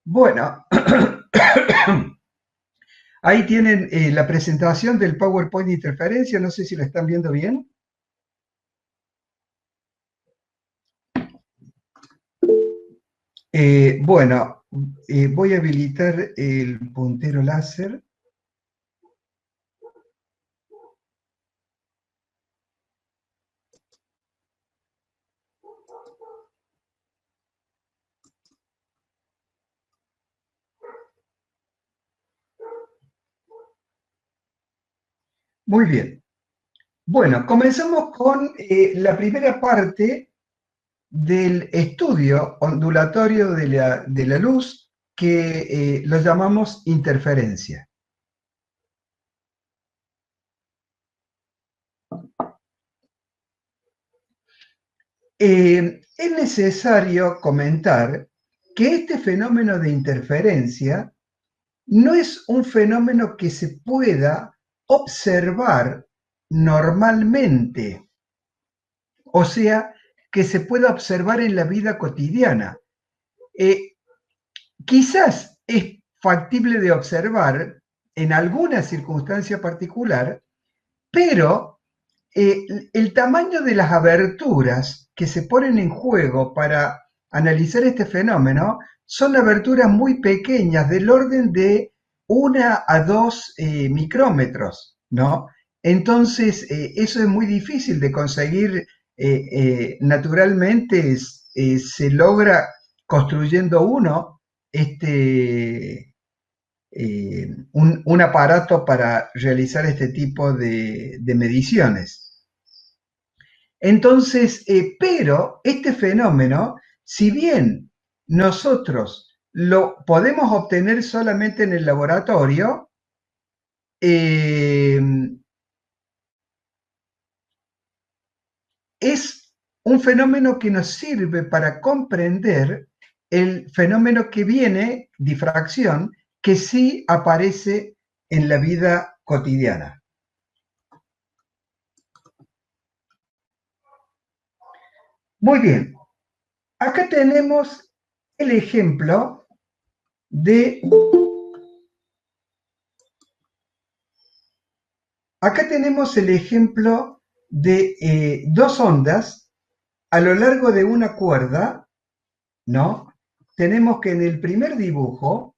Bueno, ahí tienen la presentación del PowerPoint de interferencia, no sé si lo están viendo bien. Bueno, voy a habilitar el puntero láser. Muy bien. Bueno, comenzamos con la primera parte del estudio ondulatorio de la luz que lo llamamos interferencia. Es necesario comentar que este fenómeno de interferencia no es un fenómeno que se pueda observar normalmente, o sea, que se pueda observar en la vida cotidiana. Eh, Quizás es factible de observar en alguna circunstancia particular, pero el tamaño de las aberturas que se ponen en juego para analizar este fenómeno son aberturas muy pequeñas, del orden de 1 a 2 micrómetros, ¿no? Entonces, eso es muy difícil de conseguir naturalmente. Se logra construyendo uno un aparato para realizar este tipo de mediciones. Entonces, pero este fenómeno, si bien nosotros lo podemos obtener solamente en el laboratorio, eh, es un fenómeno que nos sirve para comprender el fenómeno que viene, difracción, que sí aparece en la vida cotidiana. Muy bien, acá tenemos el ejemplo de, acá tenemos el ejemplo de dos ondas a lo largo de una cuerda, ¿no? Tenemos que en el primer dibujo,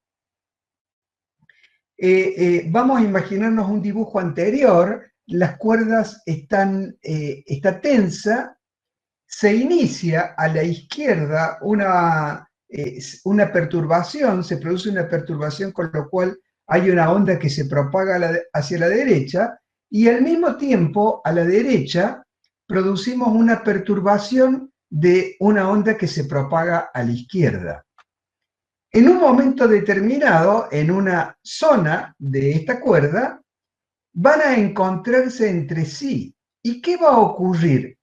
vamos a imaginarnos un dibujo anterior, las cuerdas está tensa, se inicia a la izquierda una perturbación, se produce una perturbación con lo cual hay una onda que se propaga hacia la derecha y al mismo tiempo a la derecha producimos una perturbación de una onda que se propaga a la izquierda. En un momento determinado, en una zona de esta cuerda, van a encontrarse entre sí. ¿Y qué va a ocurrir?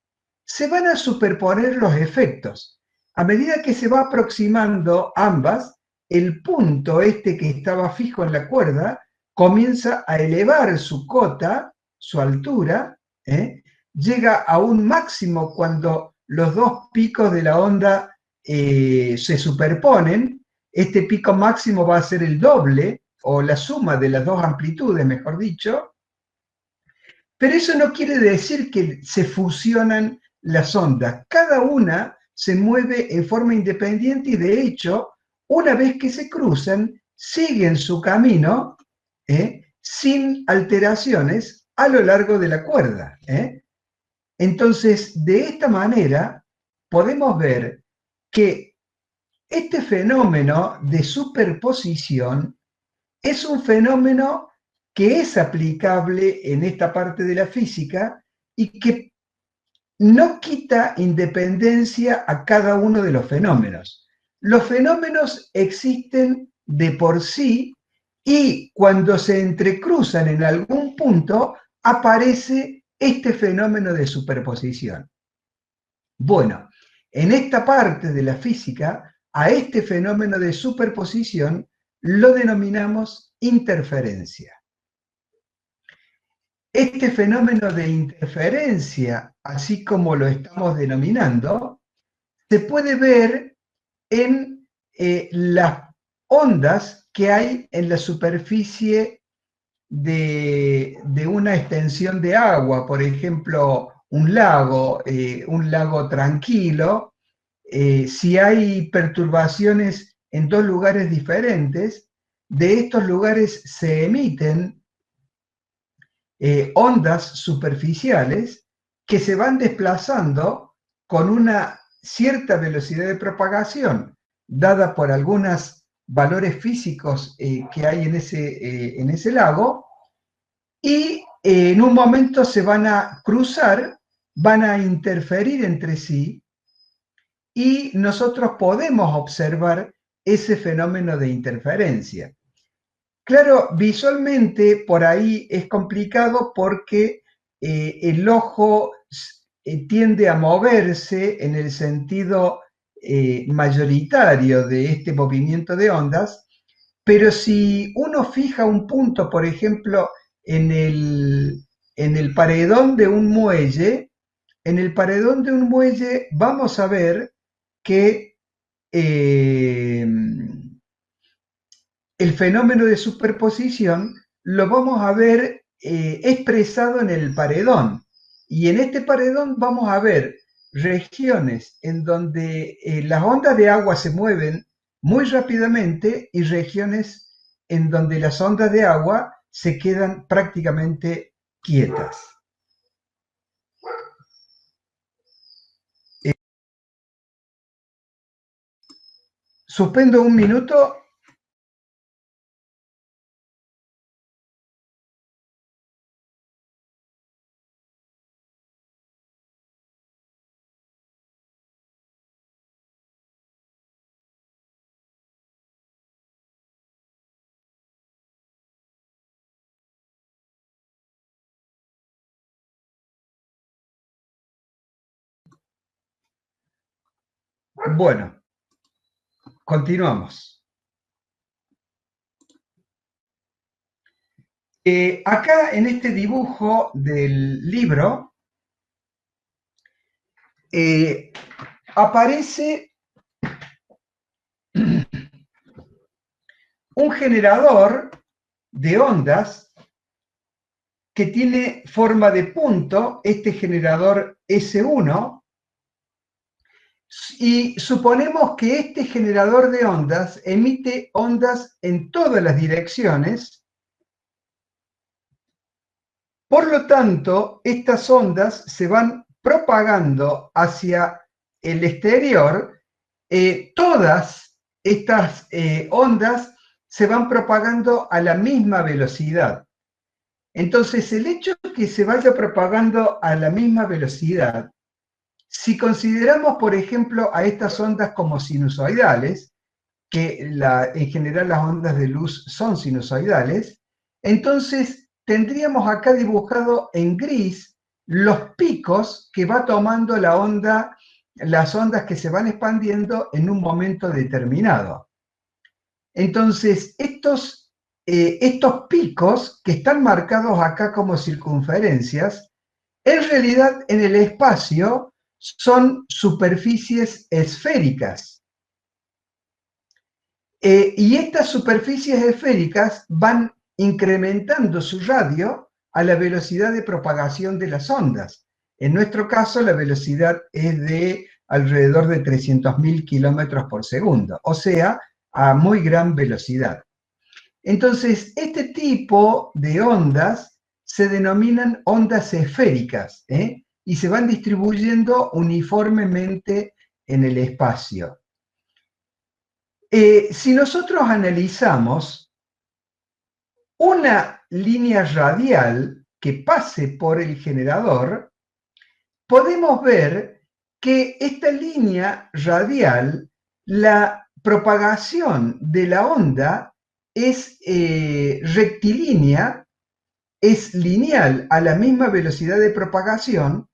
Se van a superponer los efectos. A medida que se va aproximando ambas, el punto este que estaba fijo en la cuerda comienza a elevar su cota, su altura, llega a un máximo cuando los dos picos de la onda se superponen. Este pico máximo va a ser el doble o la suma de las dos amplitudes, mejor dicho, pero eso no quiere decir que se fusionan las ondas. Cada una se mueve en forma independiente y de hecho, una vez que se cruzan, siguen su camino sin alteraciones a lo largo de la cuerda. Entonces, de esta manera, podemos ver que este fenómeno de superposición es un fenómeno que es aplicable en esta parte de la física y que no quita independencia a cada uno de los fenómenos. Los fenómenos existen de por sí y cuando se entrecruzan en algún punto aparece este fenómeno de superposición. Bueno, en esta parte de la física, a este fenómeno de superposición lo denominamos interferencia. Este fenómeno de interferencia, así como lo estamos denominando, se puede ver en las ondas que hay en la superficie de una extensión de agua, por ejemplo, un lago tranquilo. Si hay perturbaciones en dos lugares diferentes, de estos lugares se emiten ondas superficiales que se van desplazando con una cierta velocidad de propagación, dada por algunos valores físicos que hay en ese lago, y en un momento se van a cruzar, van a interferir entre sí, y nosotros podemos observar ese fenómeno de interferencia. Claro, visualmente por ahí es complicado porque el ojo tiende a moverse en el sentido mayoritario de este movimiento de ondas, pero si uno fija un punto, por ejemplo, en en el paredón de un muelle, en el paredón de un muelle vamos a ver que eh, el fenómeno de superposición lo vamos a ver expresado en el paredón. Y en este paredón vamos a ver regiones en donde las ondas de agua se mueven muy rápidamente y regiones en donde las ondas de agua se quedan prácticamente quietas. Suspendo un minuto. Bueno, continuamos. Acá en este dibujo del libro aparece un generador de ondas que tiene forma de punto, este generador S1, y suponemos que este generador de ondas emite ondas en todas las direcciones. Por lo tanto, estas ondas se van propagando hacia el exterior. Todas estas ondas se van propagando a la misma velocidad. Entonces, el hecho de que se vaya propagando a la misma velocidad, si consideramos, por ejemplo, a estas ondas como sinusoidales, que en general las ondas de luz son sinusoidales, entonces tendríamos acá dibujado en gris los picos que va tomando la onda, las ondas que se van expandiendo en un momento determinado. Entonces, estos picos que están marcados acá como circunferencias, en realidad en el espacio son superficies esféricas. Y estas superficies esféricas van incrementando su radio a la velocidad de propagación de las ondas. En nuestro caso, la velocidad es de alrededor de 300.000 kilómetros por segundo, o sea, a muy gran velocidad. Entonces, este tipo de ondas se denominan ondas esféricas, y se van distribuyendo uniformemente en el espacio. Si nosotros analizamos una línea radial que pase por el generador, podemos ver que esta línea radial, la propagación de la onda es rectilínea, es lineal a la misma velocidad de propagación.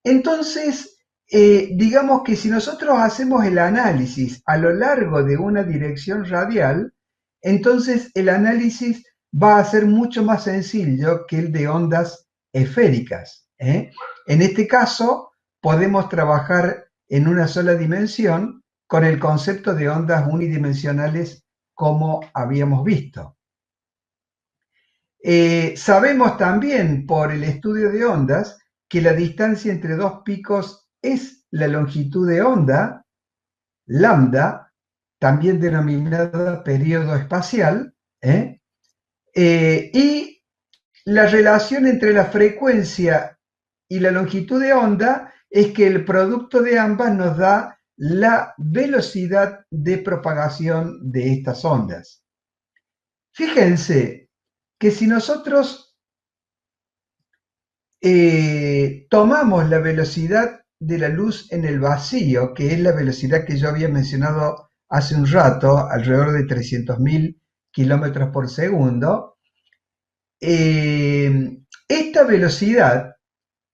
Entonces, digamos que si nosotros hacemos el análisis a lo largo de una dirección radial, entonces el análisis va a ser mucho más sencillo que el de ondas esféricas. En este caso, podemos trabajar en una sola dimensión con el concepto de ondas unidimensionales como habíamos visto. Sabemos también por el estudio de ondas que la distancia entre dos picos es la longitud de onda, lambda, también denominada periodo espacial, y la relación entre la frecuencia y la longitud de onda es que el producto de ambas nos da la velocidad de propagación de estas ondas. Fíjense que si nosotros tomamos la velocidad de la luz en el vacío, que es la velocidad que yo había mencionado hace un rato, alrededor de 300.000 kilómetros por segundo, esta velocidad,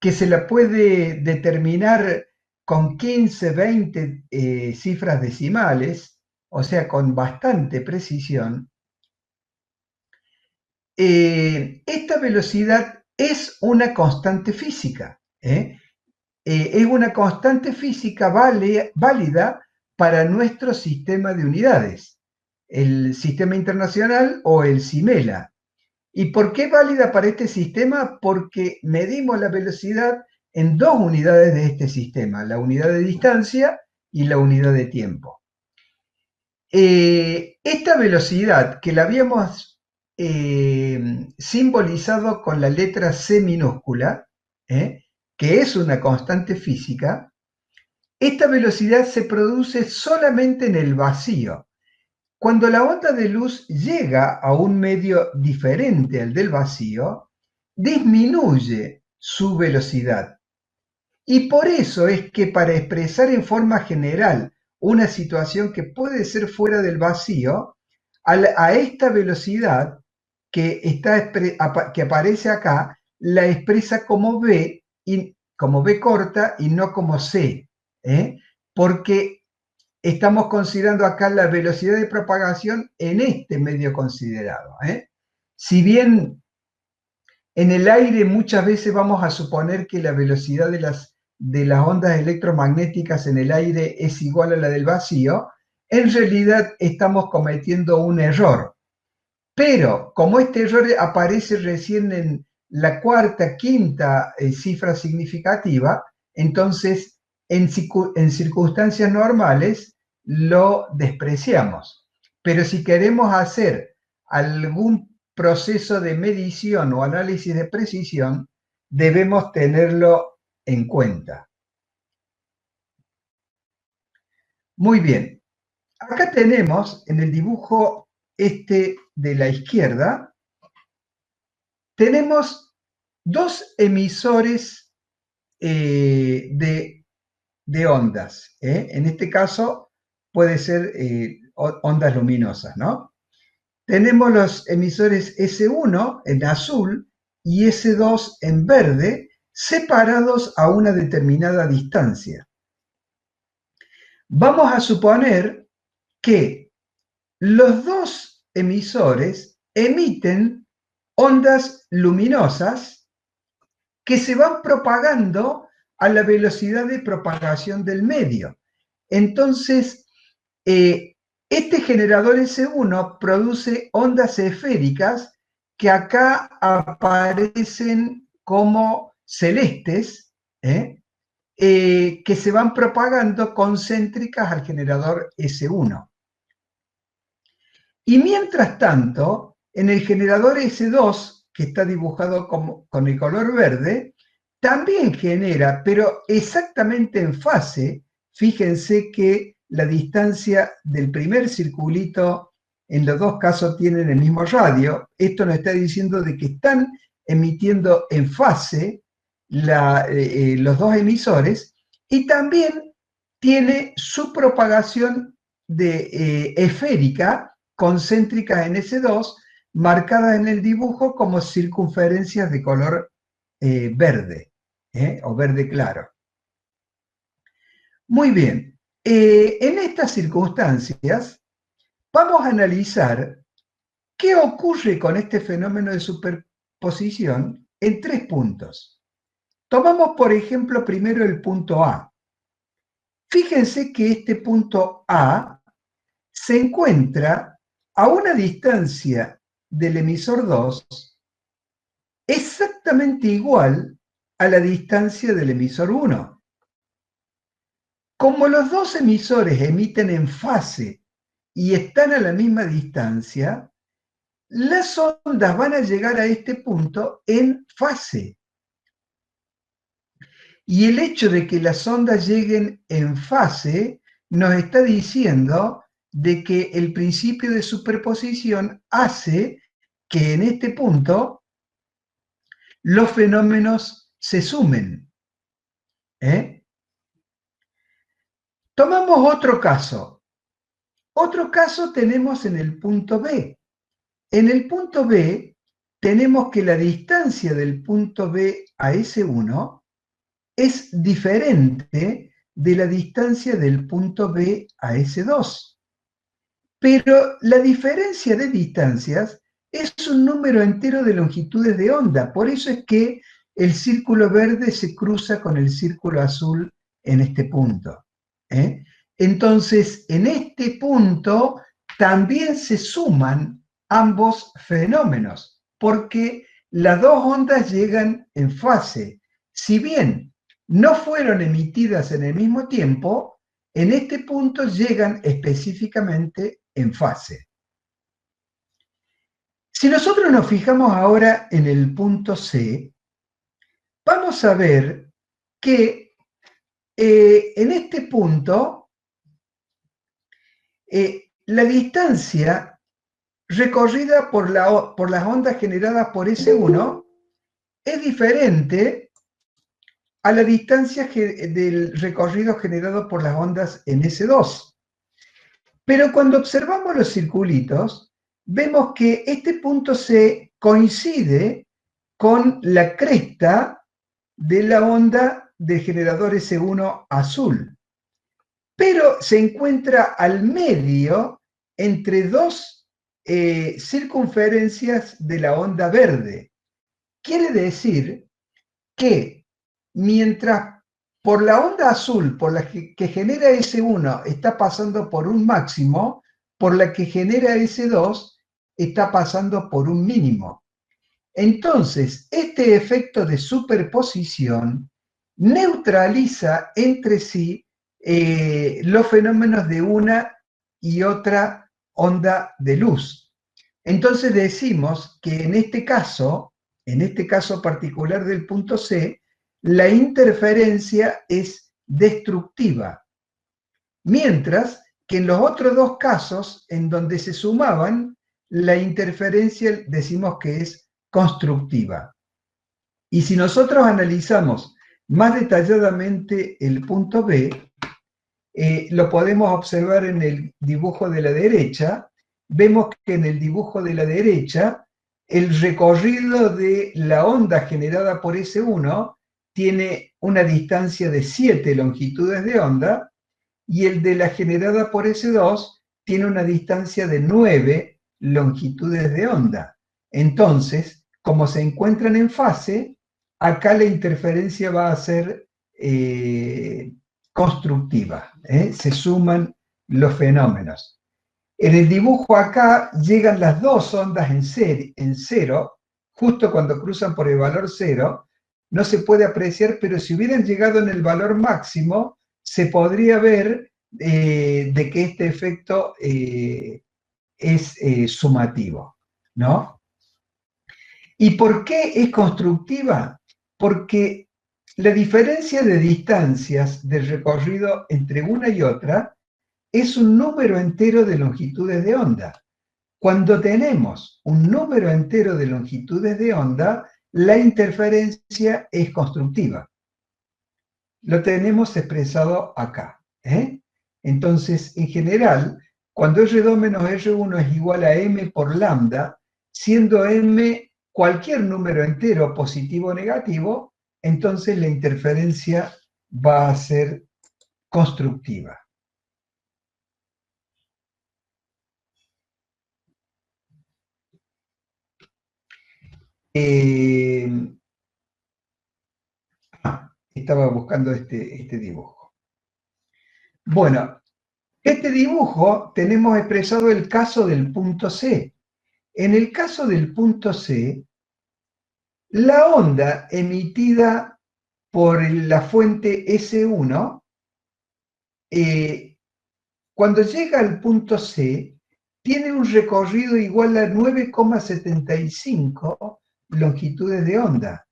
que se la puede determinar con 15, 20 cifras decimales, o sea, con bastante precisión, esta velocidad es una constante física. Es una constante física válida para nuestro sistema de unidades, el Sistema Internacional o el SIMELA. ¿Y por qué válida para este sistema? Porque medimos la velocidad en dos unidades de este sistema, la unidad de distancia y la unidad de tiempo. Esta velocidad que la habíamos simbolizado con la letra C minúscula, que es una constante física, esta velocidad se produce solamente en el vacío. Cuando la onda de luz llega a un medio diferente al del vacío, disminuye su velocidad. Y por eso es que para expresar en forma general una situación que puede ser fuera del vacío, a esta velocidad que aparece acá, la expresa como V, como V corta y no como C, porque estamos considerando acá la velocidad de propagación en este medio considerado. Si bien en el aire muchas veces vamos a suponer que la velocidad de las ondas electromagnéticas en el aire es igual a la del vacío, en realidad estamos cometiendo un error. Pero como este error aparece recién en la cuarta, quinta cifra significativa, entonces en circunstancias normales lo despreciamos. Pero si queremos hacer algún proceso de medición o análisis de precisión, debemos tenerlo en cuenta. Muy bien. Acá tenemos en el dibujo este de la izquierda, tenemos dos emisores de ondas. En este caso puede ser ondas luminosas, ¿no? Tenemos los emisores S1 en azul y S2 en verde, separados a una determinada distancia. Vamos a suponer que los dos emisores emiten ondas luminosas que se van propagando a la velocidad de propagación del medio. Entonces, este generador S1 produce ondas esféricas que acá aparecen como celestes, que se van propagando concéntricas al generador S1. Y mientras tanto, en el generador S2, que está dibujado con el color verde, también genera, pero exactamente en fase. Fíjense que la distancia del primer circulito en los dos casos tienen el mismo radio. Esto nos está diciendo de que están emitiendo en fase los dos emisores, y también tiene su propagación esférica, concéntricas en S2, marcadas en el dibujo como circunferencias de color verde, o verde claro. Muy bien, en estas circunstancias vamos a analizar qué ocurre con este fenómeno de superposición en tres puntos. Tomamos, por ejemplo, primero el punto A. Fíjense que este punto A se encuentra a una distancia del emisor 2 exactamente igual a la distancia del emisor 1. Como los dos emisores emiten en fase y están a la misma distancia, las ondas van a llegar a este punto en fase. Y el hecho de que las ondas lleguen en fase nos está diciendo de que el principio de superposición hace que en este punto los fenómenos se sumen. ¿Eh? Tomamos otro caso. Otro caso tenemos en el punto B. En el punto B tenemos que la distancia del punto B a S1 es diferente de la distancia del punto B a S2. Pero la diferencia de distancias es un número entero de longitudes de onda. Por eso es que el círculo verde se cruza con el círculo azul en este punto. ¿Eh? Entonces, en este punto también se suman ambos fenómenos, porque las dos ondas llegan en fase. Si bien no fueron emitidas en el mismo tiempo, en este punto llegan específicamente en fase. Si nosotros nos fijamos ahora en el punto C, vamos a ver que en este punto la distancia recorrida por las ondas generadas por S1 es diferente a la distancia del recorrido generado por las ondas en S2. Pero cuando observamos los circulitos, vemos que este punto C coincide con la cresta de la onda del generador S1 azul, pero se encuentra al medio entre dos circunferencias de la onda verde. Quiere decir que mientras por la onda azul, por la que genera S1, está pasando por un máximo, por la que genera S2, está pasando por un mínimo. Entonces, este efecto de superposición neutraliza entre sí los fenómenos de una y otra onda de luz. Entonces decimos que en este caso particular del punto C, la interferencia es destructiva, mientras que en los otros dos casos, en donde se sumaban, la interferencia decimos que es constructiva. Y si nosotros analizamos más detalladamente el punto B, lo podemos observar en el dibujo de la derecha. Vemos que en el dibujo de la derecha, el recorrido de la onda generada por S1 tiene una distancia de 7 longitudes de onda y el de la generada por S2 tiene una distancia de 9 longitudes de onda. Entonces, como se encuentran en fase, acá la interferencia va a ser constructiva, se suman los fenómenos. En el dibujo acá llegan las dos ondas en cero, justo cuando cruzan por el valor cero, no se puede apreciar, pero si hubieran llegado en el valor máximo, se podría ver de que este efecto es sumativo, ¿no? ¿Y por qué es constructiva? Porque la diferencia de distancias del recorrido entre una y otra es un número entero de longitudes de onda. Cuando tenemos un número entero de longitudes de onda, la interferencia es constructiva. Lo tenemos expresado acá. Entonces, en general, cuando R2 menos R1 es igual a m por lambda, siendo m cualquier número entero positivo o negativo, entonces la interferencia va a ser constructiva. Estaba buscando este dibujo. Bueno, Este dibujo tenemos expresado el caso del punto C. En el caso del punto C, la onda emitida por la fuente S1, cuando llega al punto C, tiene un recorrido igual a 9,75 longitudes de onda.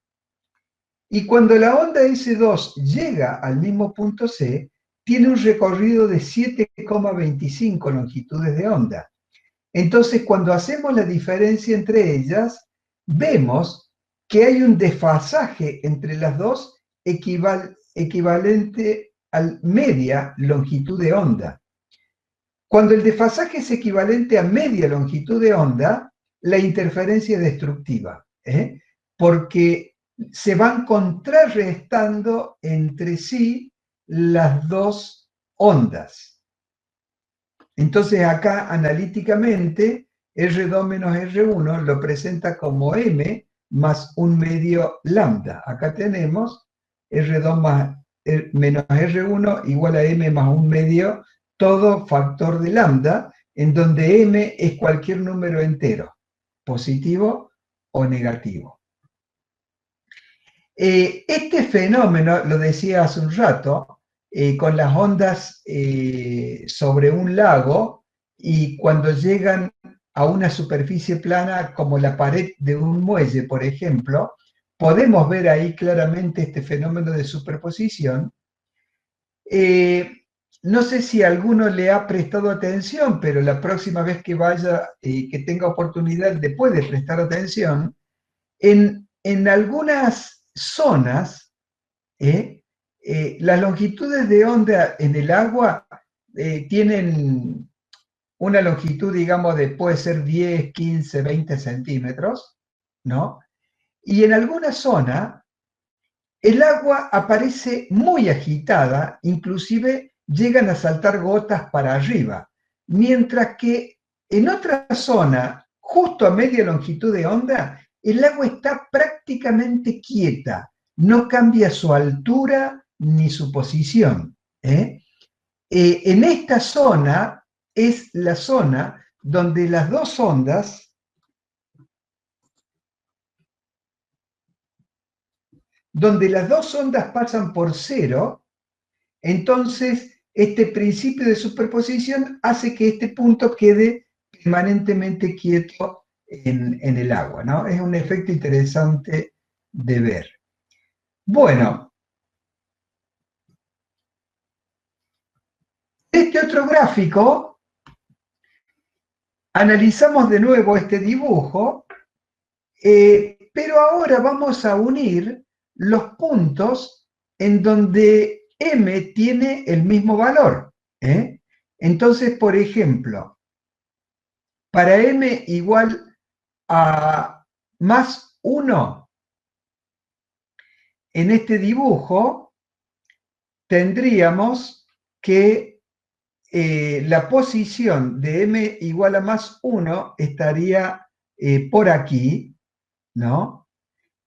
Y cuando la onda S2 llega al mismo punto C, tiene un recorrido de 7,25 longitudes de onda. Entonces, cuando hacemos la diferencia entre ellas, vemos que hay un desfasaje entre las dos equivalente a media longitud de onda. Cuando el desfasaje es equivalente a media longitud de onda, la interferencia es destructiva, porque se van contrarrestando entre sí las dos ondas. Entonces acá analíticamente R2 menos R1 lo presenta como M más un medio lambda. Acá tenemos R2 menos R1 igual a M más un medio, todo factor de lambda, en donde M es cualquier número entero, positivo o negativo. Este fenómeno, lo decía hace un rato, con las ondas sobre un lago, y cuando llegan a una superficie plana como la pared de un muelle, por ejemplo, podemos ver ahí claramente este fenómeno de superposición. No sé si alguno le ha prestado atención, pero la próxima vez que vaya, que tenga oportunidad, le puede prestar atención. En algunas zonas, las longitudes de onda en el agua tienen una longitud, digamos, puede ser 10, 15, 20 centímetros, ¿no? Y en alguna zona el agua aparece muy agitada, inclusive llegan a saltar gotas para arriba, mientras que en otra zona, justo a media longitud de onda, el agua está prácticamente quieta, no cambia su altura ni su posición. En esta zona es la zona donde las dos ondas pasan por cero. Entonces, este principio de superposición hace que este punto quede permanentemente quieto en el agua, ¿no? Es un efecto interesante de ver. Bueno, este otro gráfico, analizamos de nuevo este dibujo, pero ahora vamos a unir los puntos en donde M tiene el mismo valor. Entonces, por ejemplo, para M igual a más 1, en este dibujo tendríamos que la posición de M igual a más 1 estaría por aquí, ¿no?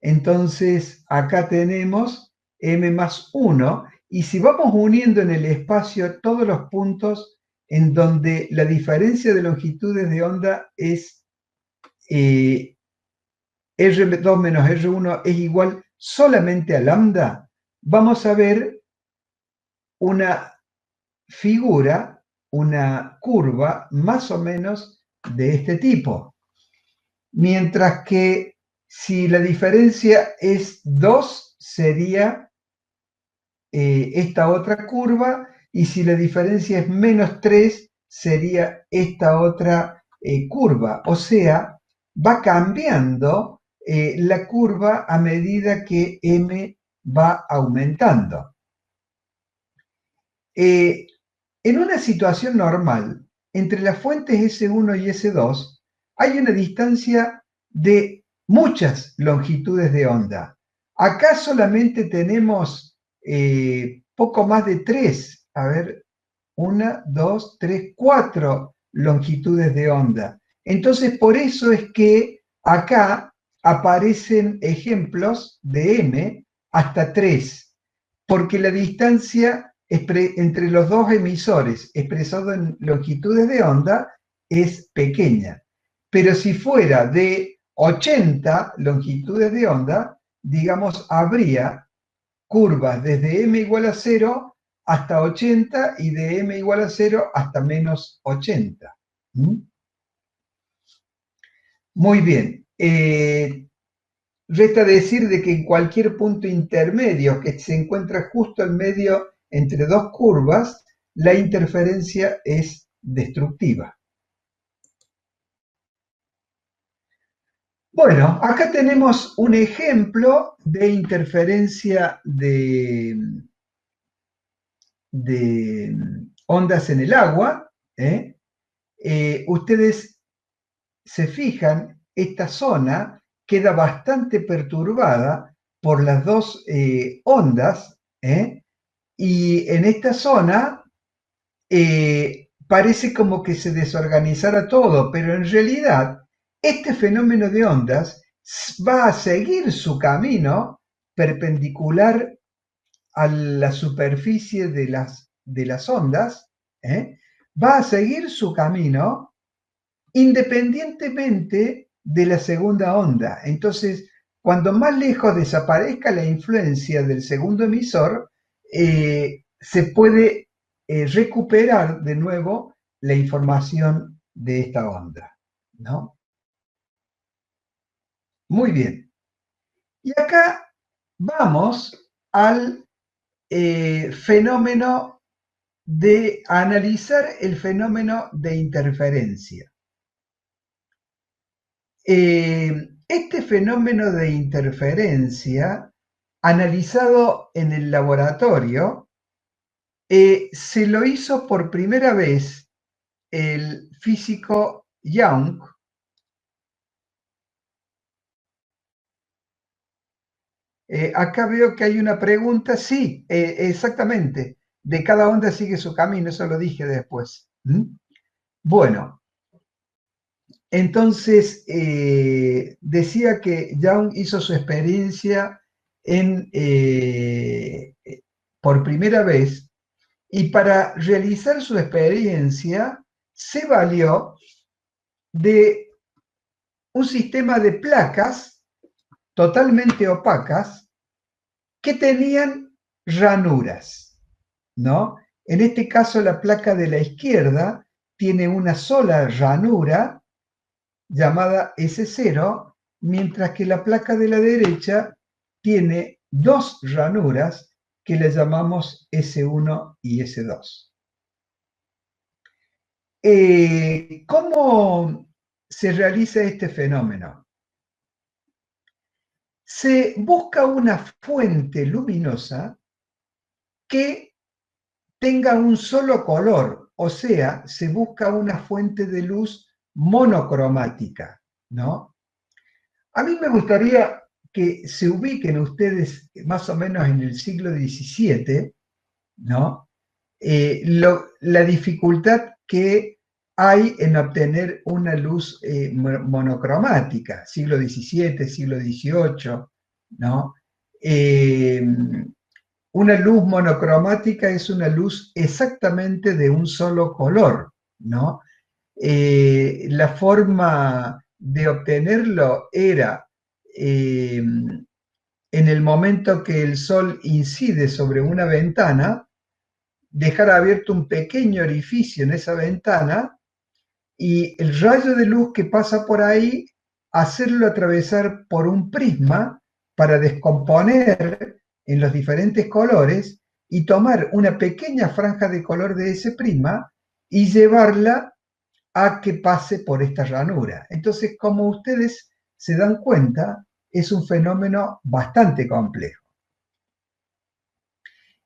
Entonces, acá tenemos M más 1, y si vamos uniendo en el espacio todos los puntos en donde la diferencia de longitudes de onda es R2 menos R1 es igual solamente a lambda, vamos a ver una figura, una curva más o menos de este tipo. Mientras que si la diferencia es 2, sería esta otra curva, y si la diferencia es menos 3, sería esta otra curva. O sea, va cambiando la curva a medida que M va aumentando. En una situación normal, entre las fuentes S1 y S2, hay una distancia de muchas longitudes de onda. Acá solamente tenemos poco más de 3, a ver, 1, 2, 3, 4 longitudes de onda. Entonces, por eso es que acá aparecen ejemplos de M hasta 3, porque la distancia entre los dos emisores expresado en longitudes de onda es pequeña. Pero si fuera de 80 longitudes de onda, digamos, habría curvas desde m igual a 0 hasta 80 y de m igual a 0 hasta menos 80. ¿Mm? Muy bien. Resta decir de que en cualquier punto intermedio que se encuentra justo en medio entre dos curvas, la interferencia es destructiva. Bueno, acá tenemos un ejemplo de interferencia de ondas en el agua. Ustedes se fijan, esta zona queda bastante perturbada por las dos ondas, y en esta zona parece como que se desorganizara todo, pero en realidad este fenómeno de ondas va a seguir su camino perpendicular a la superficie de las ondas, va a seguir su camino independientemente de la segunda onda. Entonces, cuando más lejos desaparezca la influencia del segundo emisor, se puede recuperar de nuevo la información de esta onda, ¿no? Muy bien. Y acá vamos al fenómeno de analizar el fenómeno de interferencia. Este fenómeno de interferencia, analizado en el laboratorio, se lo hizo por primera vez el físico Young. Acá veo que hay una pregunta. Sí, exactamente. De cada onda sigue su camino, eso lo dije después. Bueno, entonces decía que Young hizo su experiencia por primera vez, y para realizar su experiencia se valió de un sistema de placas totalmente opacas que tenían ranuras, ¿no? En este caso, la placa de la izquierda tiene una sola ranura llamada S0, mientras que la placa de la derecha tiene dos ranuras que le llamamos S1 y S2. ¿Cómo se realiza este fenómeno? Se busca una fuente luminosa que tenga un solo color, o sea, se busca una fuente de luz monocromática, ¿no? A mí me gustaría que se ubiquen ustedes más o menos en el siglo XVII, ¿no? La dificultad que hay en obtener una luz monocromática, siglo XVII, siglo XVIII, ¿no? Una luz monocromática es una luz exactamente de un solo color, ¿no? La forma de obtenerlo era en el momento que el sol incide sobre una ventana, dejar abierto un pequeño orificio en esa ventana y el rayo de luz que pasa por ahí, hacerlo atravesar por un prisma para descomponer en los diferentes colores y tomar una pequeña franja de color de ese prisma y llevarla a que pase por esta ranura. Entonces, como ustedes se dan cuenta, es un fenómeno bastante complejo.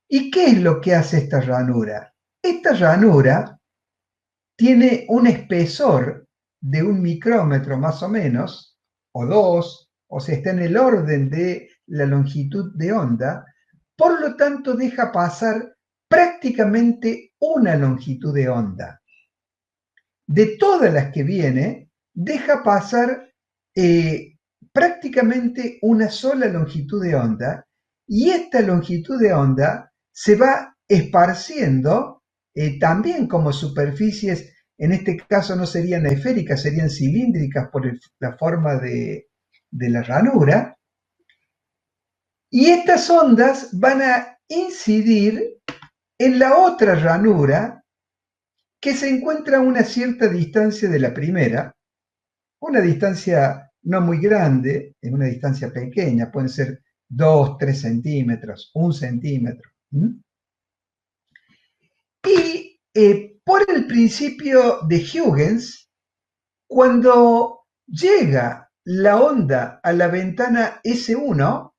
¿Y qué es lo que hace esta ranura? Esta ranura tiene un espesor de 1 micrómetro más o menos, o 2, o sea, está en el orden de la longitud de onda, por lo tanto deja pasar prácticamente una longitud de onda. De todas las que viene, deja pasar prácticamente una sola longitud de onda, y esta longitud de onda se va esparciendo también como superficies, en este caso no serían esféricas, serían cilíndricas por la forma de la ranura, y estas ondas van a incidir en la otra ranura que se encuentra a una cierta distancia de la primera, una distancia no muy grande, en una distancia pequeña, pueden ser 2, 3 centímetros, 1 centímetro. Y por el principio de Huygens, cuando llega la onda a la ventana S1,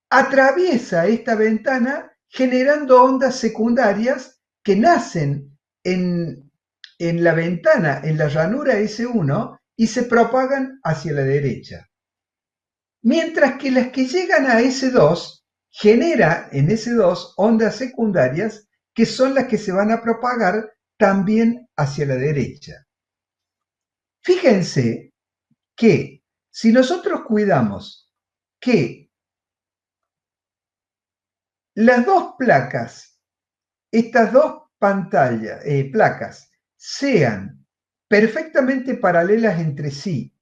atraviesa esta ventana generando ondas secundarias que nacen en la ventana, en la ranura S1, y se propagan hacia la derecha. Mientras que las que llegan a S2 genera en S2 ondas secundarias que son las que se van a propagar también hacia la derecha. Fíjense que si nosotros cuidamos que las dos placas, estas dos placas, sean perfectamente paralelas entre sí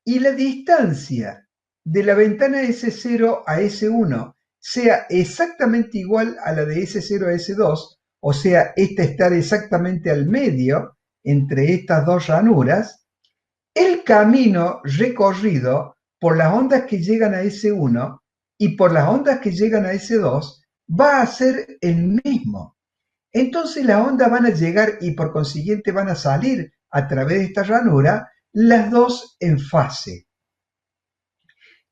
y la distancia de la ventana S0 a S1 sea exactamente igual a la de S0 a S2, o sea, esta estar exactamente al medio entre estas dos ranuras, el camino recorrido por las ondas que llegan a S1 y por las ondas que llegan a S2 va a ser el mismo. Entonces las ondas van a llegar y por consiguiente van a salir a través de esta ranura, las dos en fase.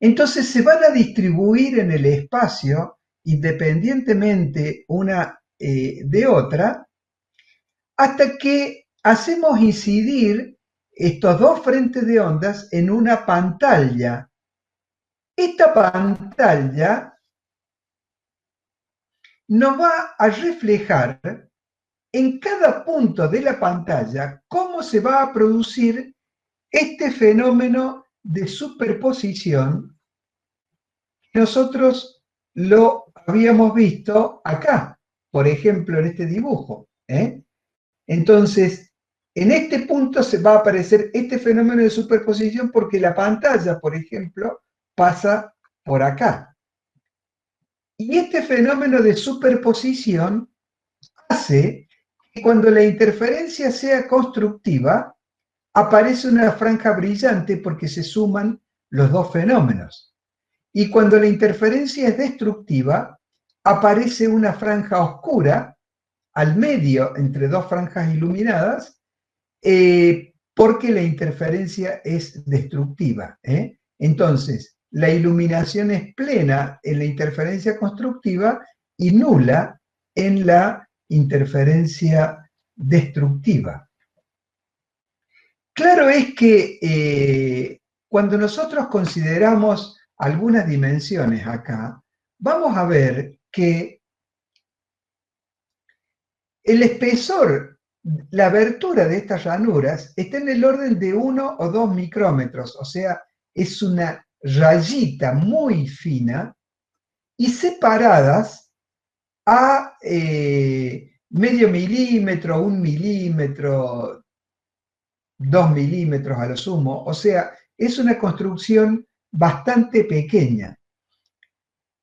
Entonces se van a distribuir en el espacio independientemente una de otra hasta que hacemos incidir estos dos frentes de ondas en una pantalla. Esta pantalla nos va a reflejar en cada punto de la pantalla cómo se va a producir este fenómeno de superposición. Nosotros lo habíamos visto acá, por ejemplo, en este dibujo. Entonces, en este punto se va a aparecer este fenómeno de superposición porque la pantalla, por ejemplo, pasa por acá. Y este fenómeno de superposición hace que cuando la interferencia sea constructiva, aparece una franja brillante porque se suman los dos fenómenos. Y cuando la interferencia es destructiva, aparece una franja oscura al medio entre dos franjas iluminadas, porque la interferencia es destructiva. Entonces, la iluminación es plena en la interferencia constructiva y nula en la interferencia destructiva. Claro es que cuando nosotros consideramos algunas dimensiones acá, vamos a ver que el espesor, la abertura de estas ranuras está en el orden de 1 o 2 micrómetros, o sea, es una rayita muy fina y separadas a medio milímetro, 1 milímetro, 2 milímetros a lo sumo, o sea, es una construcción bastante pequeña.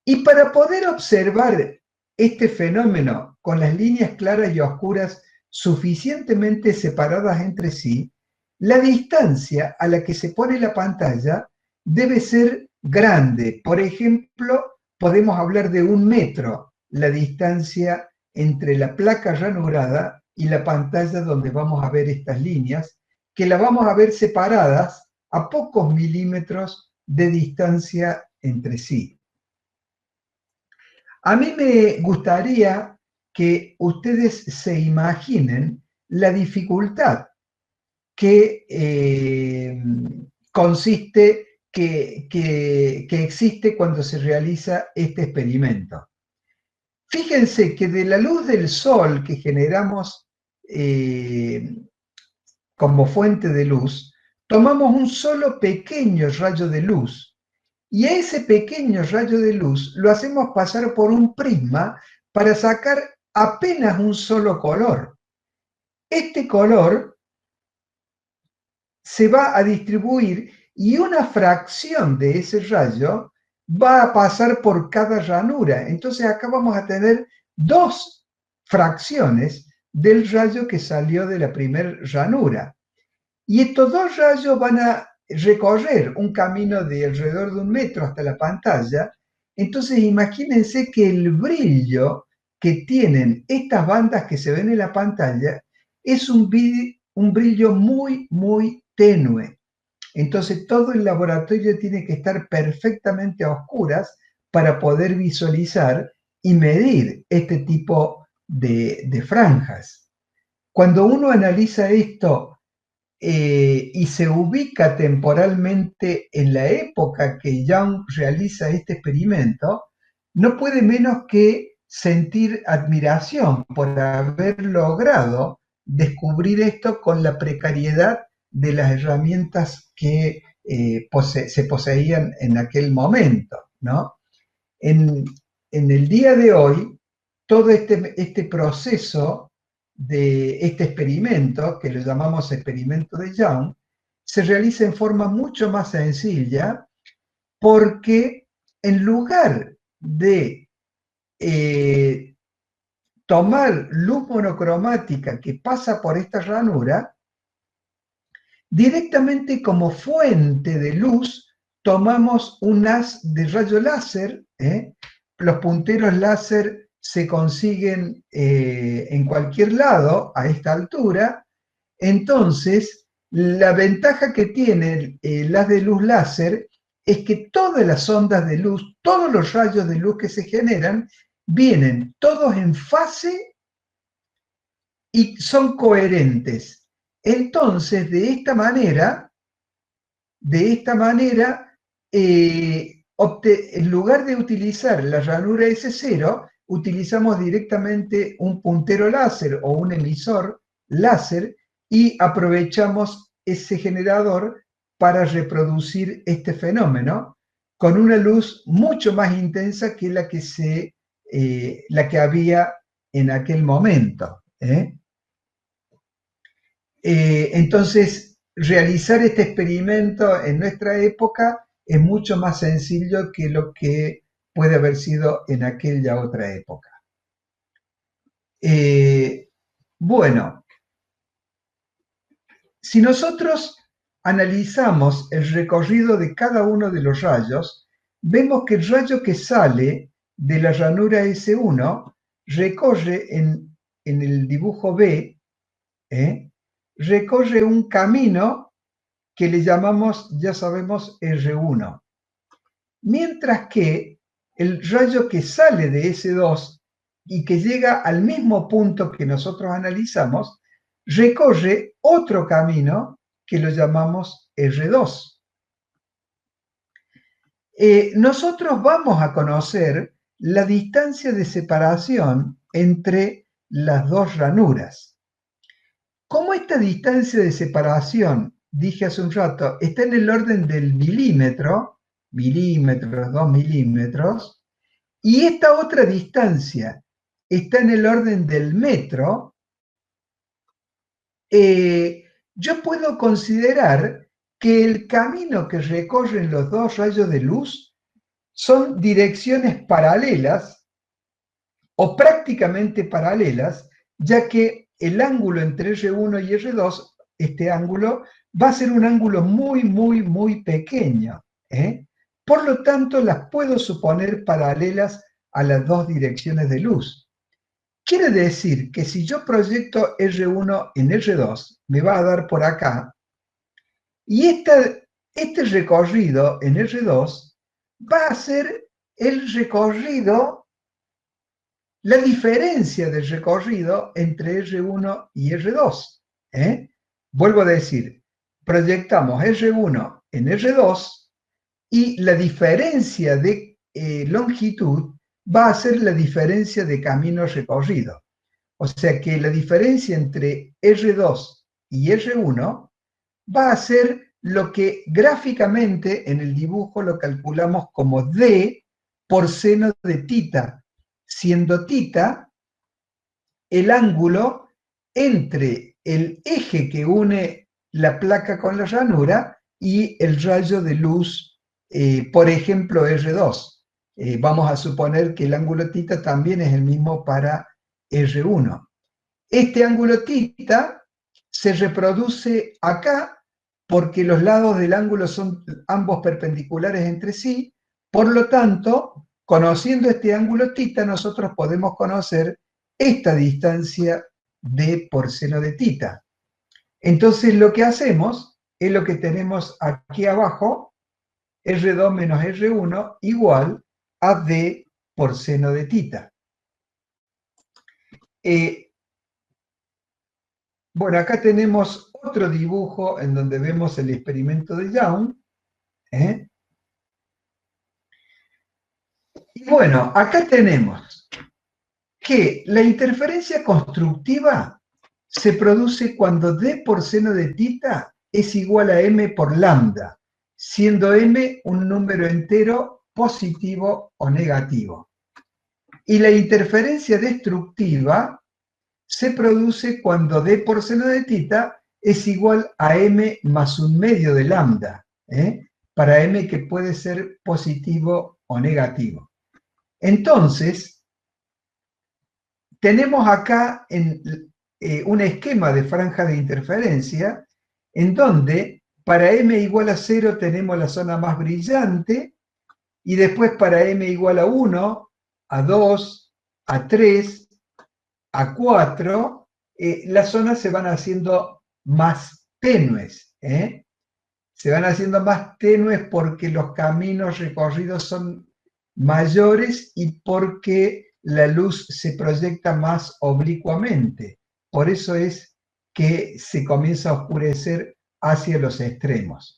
Y para poder observar este fenómeno con las líneas claras y oscuras suficientemente separadas entre sí, la distancia a la que se pone la pantalla debe ser grande. Por ejemplo, podemos hablar de 1 metro, la distancia entre la placa ranurada y la pantalla donde vamos a ver estas líneas, que las vamos a ver separadas a pocos milímetros de distancia entre sí. A mí me gustaría que ustedes se imaginen la dificultad que existe cuando se realiza este experimento. Fíjense que de la luz del sol que generamos como fuente de luz, tomamos un solo pequeño rayo de luz y a ese pequeño rayo de luz lo hacemos pasar por un prisma para sacar apenas un solo color. Este color se va a distribuir y una fracción de ese rayo va a pasar por cada ranura. Entonces acá vamos a tener dos fracciones del rayo que salió de la primera ranura. Y estos dos rayos van a recorrer un camino de alrededor de 1 metro hasta la pantalla. Entonces imagínense que el brillo que tienen estas bandas que se ven en la pantalla es un brillo muy, muy tenue. Entonces todo el laboratorio tiene que estar perfectamente a oscuras para poder visualizar y medir este tipo de franjas. Cuando uno analiza esto y se ubica temporalmente en la época que Young realiza este experimento, no puede menos que sentir admiración por haber logrado descubrir esto con la precariedad de las herramientas que se poseían en aquel momento, ¿no? En el día de hoy, todo este proceso de este experimento, que lo llamamos experimento de Young, se realiza en forma mucho más sencilla porque en lugar de tomar luz monocromática que pasa por esta ranura, directamente como fuente de luz tomamos un haz de rayo láser. Los punteros láser se consiguen en cualquier lado a esta altura. Entonces, la ventaja que tiene el haz de luz láser es que todas las ondas de luz, todos los rayos de luz que se generan, vienen todos en fase y son coherentes. Entonces, de esta manera, en lugar de utilizar la ranura S0, utilizamos directamente un puntero láser o un emisor láser y aprovechamos ese generador para reproducir este fenómeno con una luz mucho más intensa que la que había en aquel momento. Entonces, realizar este experimento en nuestra época es mucho más sencillo que lo que puede haber sido en aquella otra época. Bueno, si nosotros analizamos el recorrido de cada uno de los rayos, vemos que el rayo que sale de la ranura S1 recorre en el dibujo B, recorre un camino que le llamamos, ya sabemos, R1. Mientras que el rayo que sale de S2 y que llega al mismo punto que nosotros analizamos, recorre otro camino que lo llamamos R2. Nosotros vamos a conocer la distancia de separación entre las dos ranuras. Como esta distancia de separación, dije hace un rato, está en el orden del milímetros, 2 milímetros, y esta otra distancia está en el orden del metro, yo puedo considerar que el camino que recorren los dos rayos de luz son direcciones paralelas o prácticamente paralelas, ya que el ángulo entre R1 y R2, este ángulo, va a ser un ángulo muy, muy, muy pequeño. Por lo tanto, las puedo suponer paralelas a las dos direcciones de luz. Quiere decir que si yo proyecto R1 en R2, me va a dar por acá, y este recorrido en R2 va a ser el recorrido, la diferencia del recorrido entre R1 y R2. Vuelvo a decir, proyectamos R1 en R2 y la diferencia de longitud va a ser la diferencia de camino recorrido. O sea que la diferencia entre R2 y R1 va a ser lo que gráficamente en el dibujo lo calculamos como D por seno de tita. siendo θ el ángulo entre el eje que une la placa con la ranura y el rayo de luz, por ejemplo, R2. Vamos a suponer que el ángulo θ también es el mismo para R1. Este ángulo θ se reproduce acá porque los lados del ángulo son ambos perpendiculares entre sí. Por lo tanto, conociendo este ángulo θ, nosotros podemos conocer esta distancia d por seno de θ. Entonces lo que hacemos es lo que tenemos aquí abajo, R2 menos R1 igual a d por seno de θ. Bueno, acá tenemos otro dibujo en donde vemos el experimento de Young. Y bueno, acá tenemos que la interferencia constructiva se produce cuando d por seno de θ es igual a m por lambda, siendo m un número entero positivo o negativo. Y la interferencia destructiva se produce cuando d por seno de θ es igual a m más un medio de lambda, para m que puede ser positivo o negativo. Entonces, tenemos acá un esquema de franja de interferencia en donde para m igual a 0 tenemos la zona más brillante y después para m igual a 1, a 2, a 3, a 4, las zonas se van haciendo más tenues. Se van haciendo más tenues porque los caminos recorridos son mayores y porque la luz se proyecta más oblicuamente. Por eso es que se comienza a oscurecer hacia los extremos.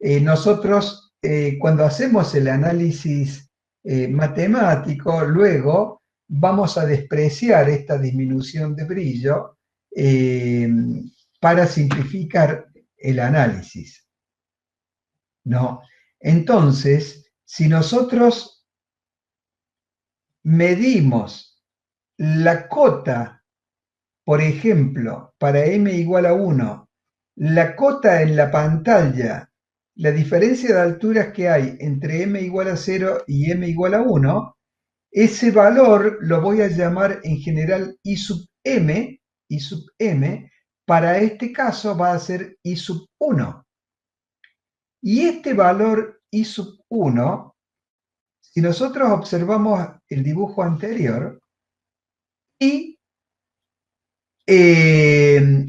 Nosotros, cuando hacemos el análisis matemático, luego vamos a despreciar esta disminución de brillo para simplificar el análisis, ¿no? Entonces, si nosotros medimos la cota, por ejemplo, para m igual a 1, la cota en la pantalla, la diferencia de alturas que hay entre m igual a 0 y m igual a 1, ese valor lo voy a llamar en general I sub m, para este caso va a ser I sub 1. Y este valor I sub 1, si nosotros observamos el dibujo anterior, y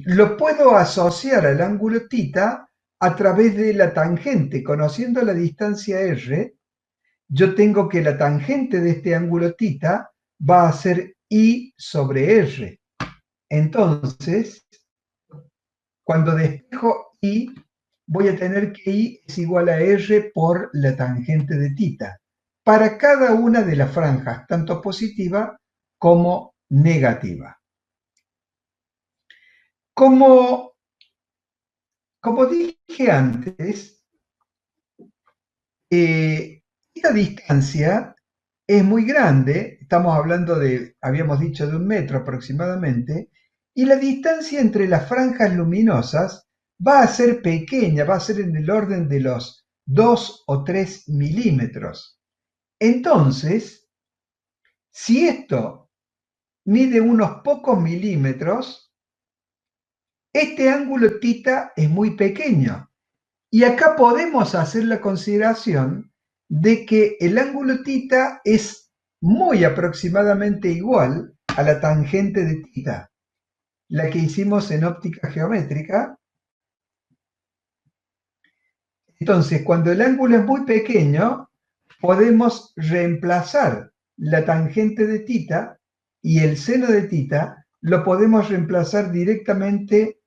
lo puedo asociar al ángulo θ a través de la tangente. Conociendo la distancia r, yo tengo que la tangente de este ángulo θ va a ser I sobre r. Entonces, cuando despejo I, voy a tener que I es igual a r por la tangente de θ, para cada una de las franjas, tanto positiva como negativa. Como dije antes, esta distancia es muy grande, estamos hablando de, habíamos dicho, de 1 metro aproximadamente, y la distancia entre las franjas luminosas va a ser pequeña, va a ser en el orden de los 2 o 3 milímetros. Entonces, si esto mide unos pocos milímetros, este ángulo θ es muy pequeño. Y acá podemos hacer la consideración de que el ángulo θ es muy aproximadamente igual a la tangente de θ, la que hicimos en óptica geométrica. Entonces, cuando el ángulo es muy pequeño, podemos reemplazar la tangente de θ y el seno de θ lo podemos reemplazar directamente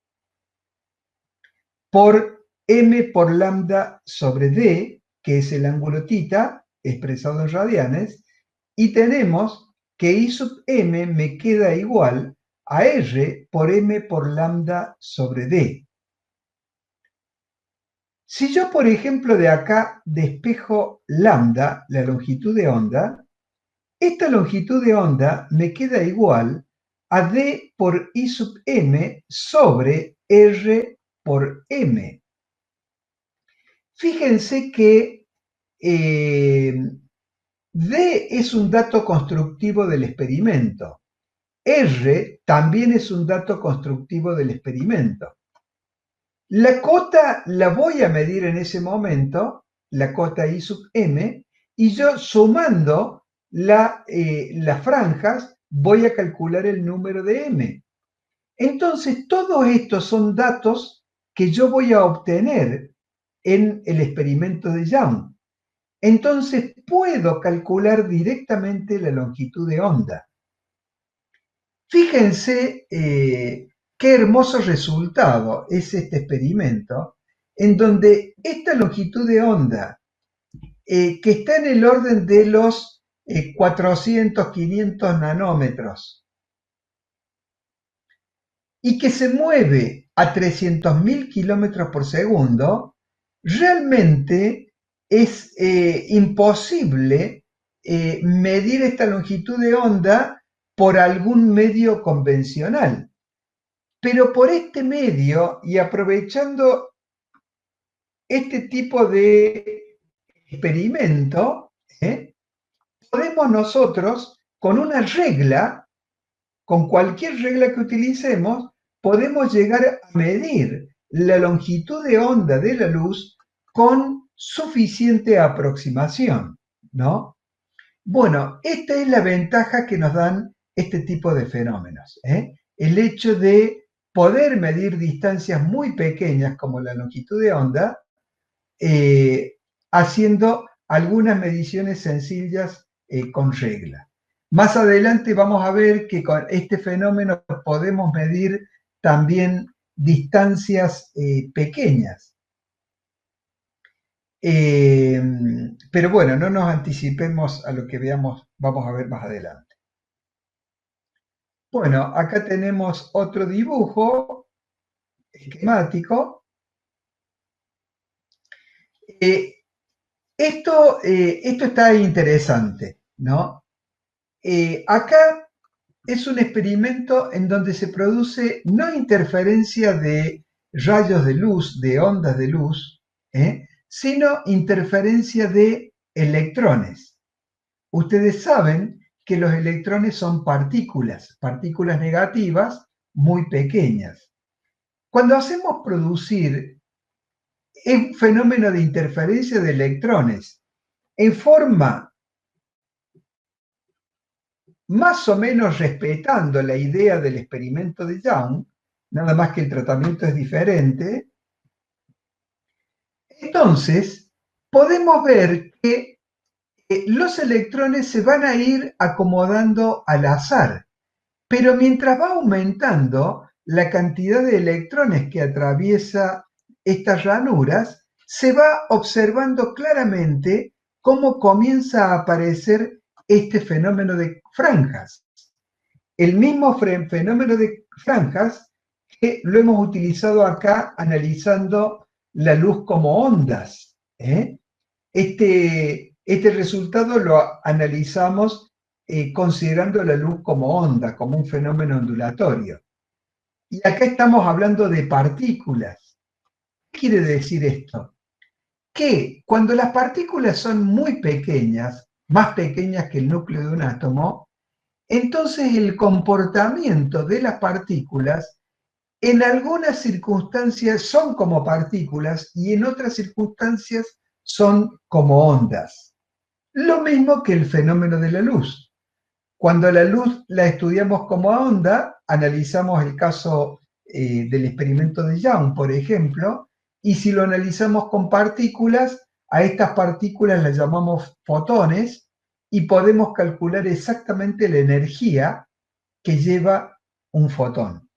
por m por lambda sobre d, que es el ángulo θ, expresado en radianes, y tenemos que I sub m me queda igual a r por m por lambda sobre d. Si yo, por ejemplo, de acá despejo lambda, la longitud de onda, esta longitud de onda me queda igual a D por I sub m sobre R por m. Fíjense que D es un dato constructivo del experimento. R también es un dato constructivo del experimento. La cota la voy a medir en ese momento, la cota I sub m, y yo sumando las franjas voy a calcular el número de m. Entonces, todos estos son datos que yo voy a obtener en el experimento de Young. Entonces, puedo calcular directamente la longitud de onda. Fíjense qué hermoso resultado es este experimento, en donde esta longitud de onda, que está en el orden de los 400, 500 nanómetros, y que se mueve a 300.000 kilómetros por segundo, realmente es imposible medir esta longitud de onda por algún medio convencional. Pero por este medio y aprovechando este tipo de experimento, podemos nosotros, con una regla, con cualquier regla que utilicemos, podemos llegar a medir la longitud de onda de la luz con suficiente aproximación, ¿no? Bueno, esta es la ventaja que nos dan este tipo de fenómenos, el hecho de poder medir distancias muy pequeñas como la longitud de onda, haciendo algunas mediciones sencillas con regla. Más adelante vamos a ver que con este fenómeno podemos medir también distancias pequeñas. Pero bueno, no nos anticipemos a lo que vamos a ver más adelante. Bueno, acá tenemos otro dibujo esquemático. Esto está interesante, ¿no? Acá es un experimento en donde se produce no interferencia de rayos de luz, de ondas de luz, sino interferencia de electrones. Ustedes saben que los electrones son partículas negativas muy pequeñas. Cuando hacemos producir un fenómeno de interferencia de electrones en forma más o menos respetando la idea del experimento de Young, nada más que el tratamiento es diferente, entonces podemos ver que los electrones se van a ir acomodando al azar, pero mientras va aumentando la cantidad de electrones que atraviesa estas ranuras, se va observando claramente cómo comienza a aparecer este fenómeno de franjas. El mismo fenómeno de franjas que lo hemos utilizado acá analizando la luz como ondas. Este resultado lo analizamos considerando la luz como onda, como un fenómeno ondulatorio. Y acá estamos hablando de partículas. ¿Qué quiere decir esto? Que cuando las partículas son muy pequeñas, más pequeñas que el núcleo de un átomo, entonces el comportamiento de las partículas en algunas circunstancias son como partículas y en otras circunstancias son como ondas. Lo mismo que el fenómeno de la luz. Cuando la luz la estudiamos como onda, analizamos el caso del experimento de Young, por ejemplo, y si lo analizamos con partículas, a estas partículas las llamamos fotones y podemos calcular exactamente la energía que lleva un fotón.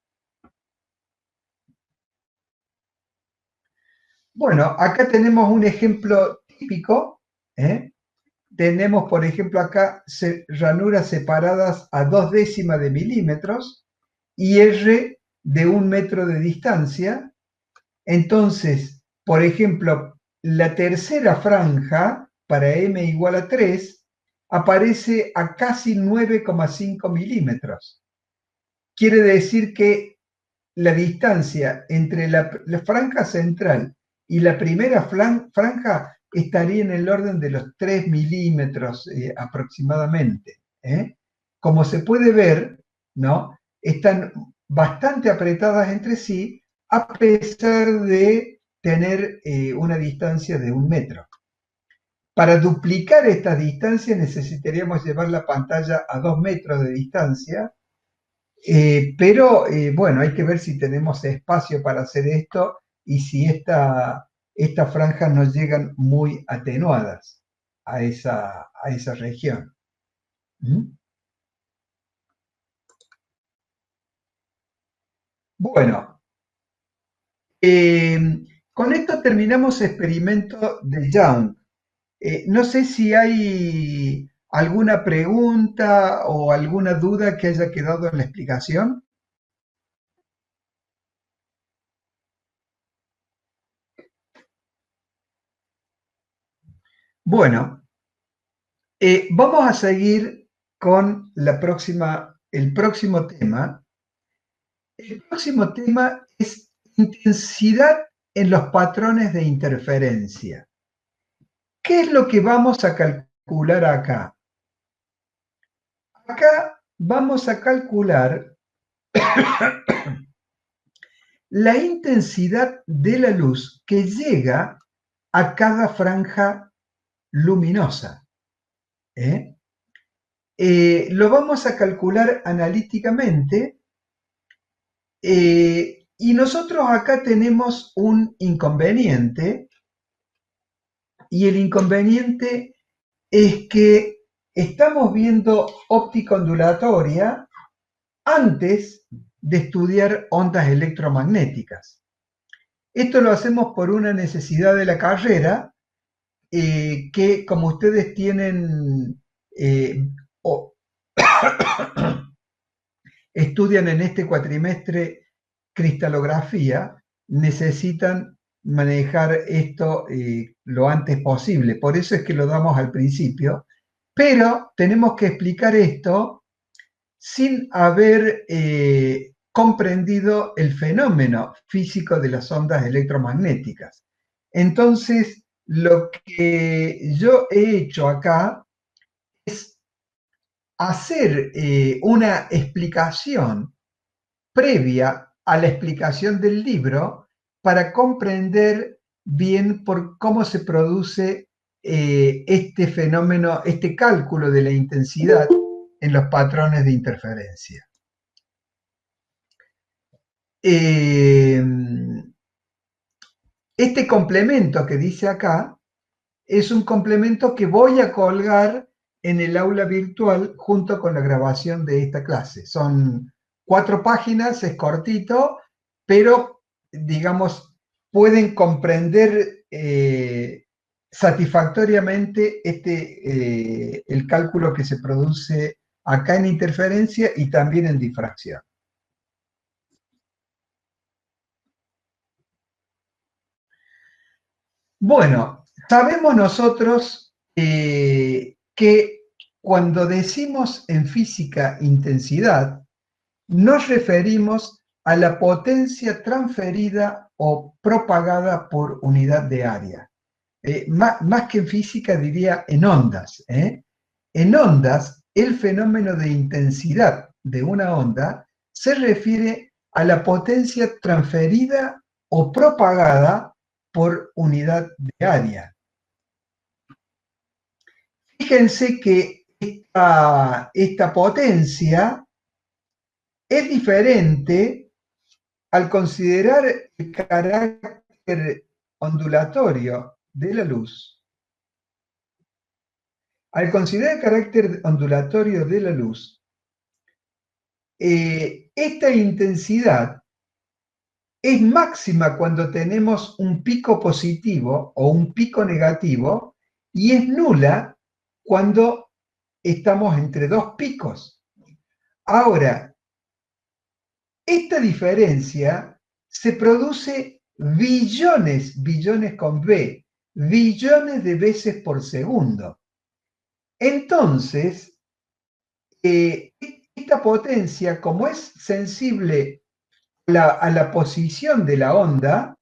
Bueno, acá tenemos un ejemplo típico. Tenemos, por ejemplo, acá ranuras separadas a 2/10 de milímetros y R de 1 metro de distancia. Entonces, por ejemplo, la tercera franja para M igual a 3 aparece a casi 9,5 milímetros. Quiere decir que la distancia entre la franja central y la primera franja estaría en el orden de los 3 milímetros aproximadamente. Como se puede ver, ¿no? Están bastante apretadas entre sí, a pesar de tener una distancia de 1 metro. Para duplicar esta distancia necesitaríamos llevar la pantalla a 2 metros de distancia, pero bueno, hay que ver si tenemos espacio para hacer esto y si estas franjas nos llegan muy atenuadas a esa región. ¿Mm? Bueno, con esto terminamos experimento de Young. No sé si hay alguna pregunta o alguna duda que haya quedado en la explicación. Bueno, vamos a seguir con el próximo tema. El próximo tema es intensidad en los patrones de interferencia. ¿Qué es lo que vamos a calcular acá? Acá vamos a calcular la intensidad de la luz que llega a cada franja luminosa. Lo vamos a calcular analíticamente y nosotros acá tenemos un inconveniente, y el inconveniente es que estamos viendo óptica ondulatoria antes de estudiar ondas electromagnéticas. Esto lo hacemos por una necesidad de la carrera, que como ustedes tienen o estudian en este cuatrimestre cristalografía, necesitan manejar esto lo antes posible. Por eso es que lo damos al principio, pero tenemos que explicar esto sin haber comprendido el fenómeno físico de las ondas electromagnéticas. Entonces, lo que yo he hecho acá es hacer una explicación previa a la explicación del libro para comprender bien por cómo se produce este fenómeno, este cálculo de la intensidad en los patrones de interferencia. Este complemento que dice acá es un complemento que voy a colgar en el aula virtual junto con la grabación de esta clase. Son 4 páginas, es cortito, pero digamos, pueden comprender satisfactoriamente el cálculo que se produce acá en interferencia y también en difracción. Bueno, sabemos nosotros que cuando decimos en física intensidad, nos referimos a la potencia transferida o propagada por unidad de área. Más que en física diría en ondas. En ondas, el fenómeno de intensidad de una onda se refiere a la potencia transferida o propagada por unidad de área. Fíjense que esta potencia es diferente al considerar el carácter ondulatorio de la luz. Al considerar el carácter ondulatorio de la luz, esta intensidad es máxima cuando tenemos un pico positivo o un pico negativo y es nula cuando estamos entre 2 picos. Ahora, esta diferencia se produce billones con B, billones de veces por segundo. Entonces, esta potencia, como es sensible a la posición de la onda,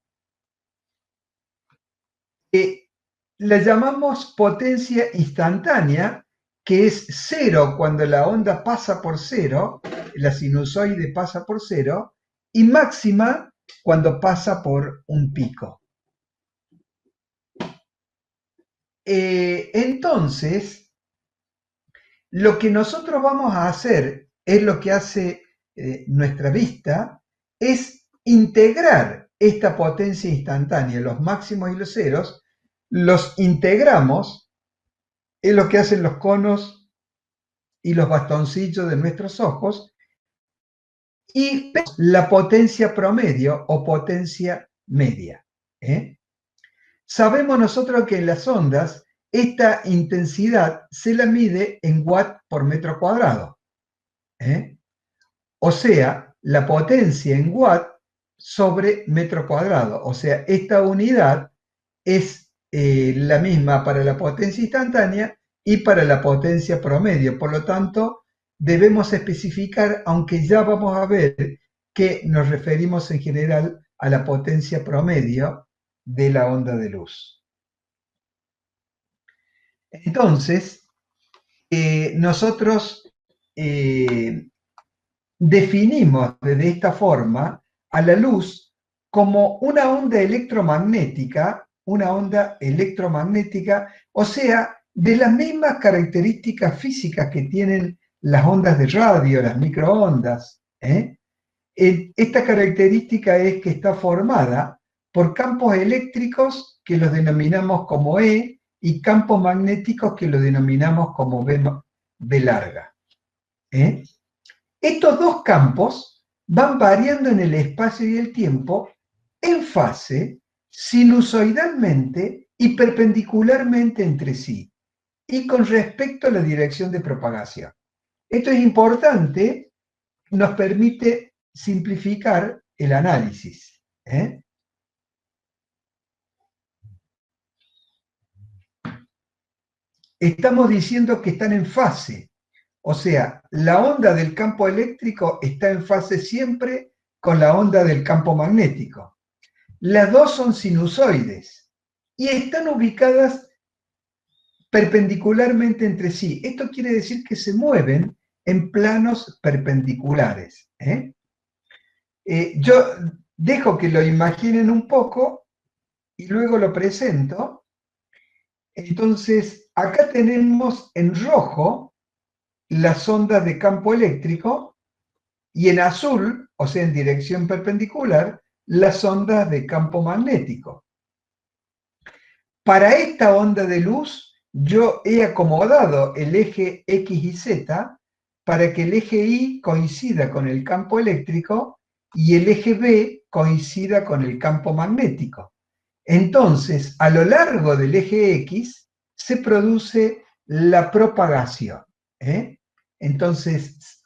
la llamamos potencia instantánea, que es cero cuando la onda pasa por cero, la sinusoide pasa por cero, y máxima cuando pasa por un pico. Entonces, lo que nosotros vamos a hacer es lo que hace nuestra vista, es integrar esta potencia instantánea, los máximos y los ceros, los integramos, es lo que hacen los conos y los bastoncillos de nuestros ojos, y la potencia promedio o potencia media. Sabemos nosotros que en las ondas esta intensidad se la mide en watt por metro cuadrado. O sea, la potencia en watt sobre metro cuadrado. O sea, esta unidad es la misma para la potencia instantánea y para la potencia promedio. Por lo tanto, debemos especificar, aunque ya vamos a ver que nos referimos en general a la potencia promedio de la onda de luz. Entonces, nosotros definimos de esta forma a la luz como una onda electromagnética, o sea, de las mismas características físicas que tienen las ondas de radio, las microondas. Esta característica es que está formada por campos eléctricos que los denominamos como E y campos magnéticos que los denominamos como B larga. Estos dos campos van variando en el espacio y el tiempo en fase, sinusoidalmente y perpendicularmente entre sí, y con respecto a la dirección de propagación. Esto es importante, nos permite simplificar el análisis. Estamos diciendo que están en fase, o sea, la onda del campo eléctrico está en fase siempre con la onda del campo magnético. Las dos son sinusoides y están ubicadas perpendicularmente entre sí. Esto quiere decir que se mueven en planos perpendiculares. Yo dejo que lo imaginen un poco y luego lo presento. Entonces, acá tenemos en rojo las ondas de campo eléctrico y en azul, o sea, en dirección perpendicular, las ondas de campo magnético. Para esta onda de luz, yo he acomodado el eje X y Z para que el eje Y coincida con el campo eléctrico y el eje B coincida con el campo magnético. Entonces, a lo largo del eje X se produce la propagación. Entonces,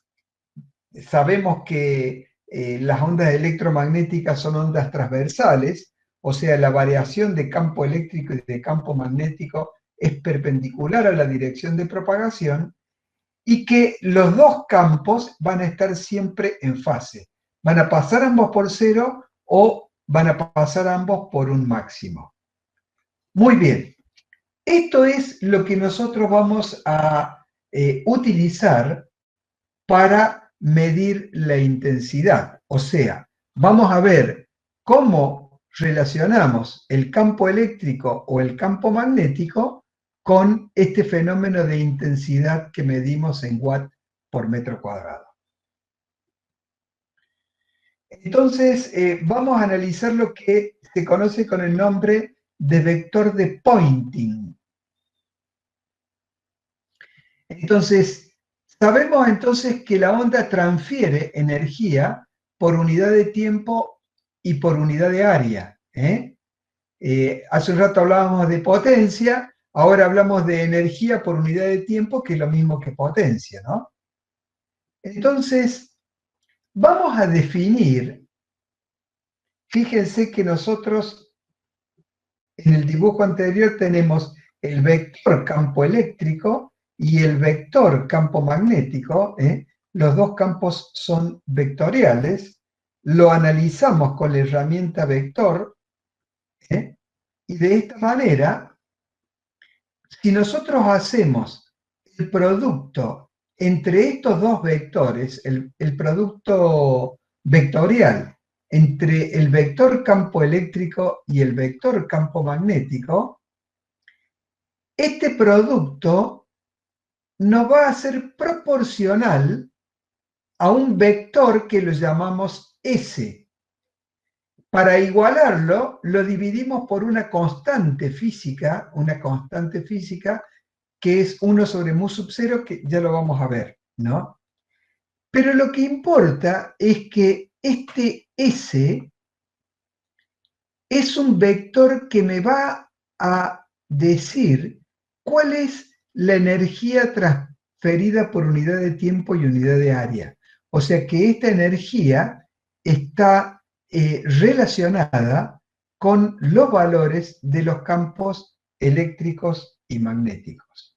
sabemos que las ondas electromagnéticas son ondas transversales, o sea, la variación de campo eléctrico y de campo magnético es perpendicular a la dirección de propagación y que los dos campos van a estar siempre en fase. Van a pasar ambos por cero o van a pasar ambos por un máximo. Muy bien. Esto es lo que nosotros vamos a utilizar para medir la intensidad. O sea, vamos a ver cómo relacionamos el campo eléctrico o el campo magnético con este fenómeno de intensidad que medimos en watt por metro cuadrado. Entonces, vamos a analizar lo que se conoce con el nombre de vector de Poynting. Entonces, sabemos entonces que la onda transfiere energía por unidad de tiempo y por unidad de área. Hace un rato hablábamos de potencia, ahora hablamos de energía por unidad de tiempo, que es lo mismo que potencia, ¿no? Entonces, vamos a definir, fíjense que nosotros en el dibujo anterior tenemos el vector campo eléctrico y el vector campo magnético, los dos campos son vectoriales, lo analizamos con la herramienta vector, y de esta manera, si nosotros hacemos el producto entre estos dos vectores, el producto vectorial entre el vector campo eléctrico y el vector campo magnético, este producto nos va a ser proporcional a un vector que lo llamamos S. Para igualarlo, lo dividimos por una constante física que es 1 sobre mu sub 0, que ya lo vamos a ver, ¿no? Pero lo que importa es que este S es un vector que me va a decir cuál es la energía transferida por unidad de tiempo y unidad de área. O sea que esta energía está relacionada con los valores de los campos eléctricos y magnéticos.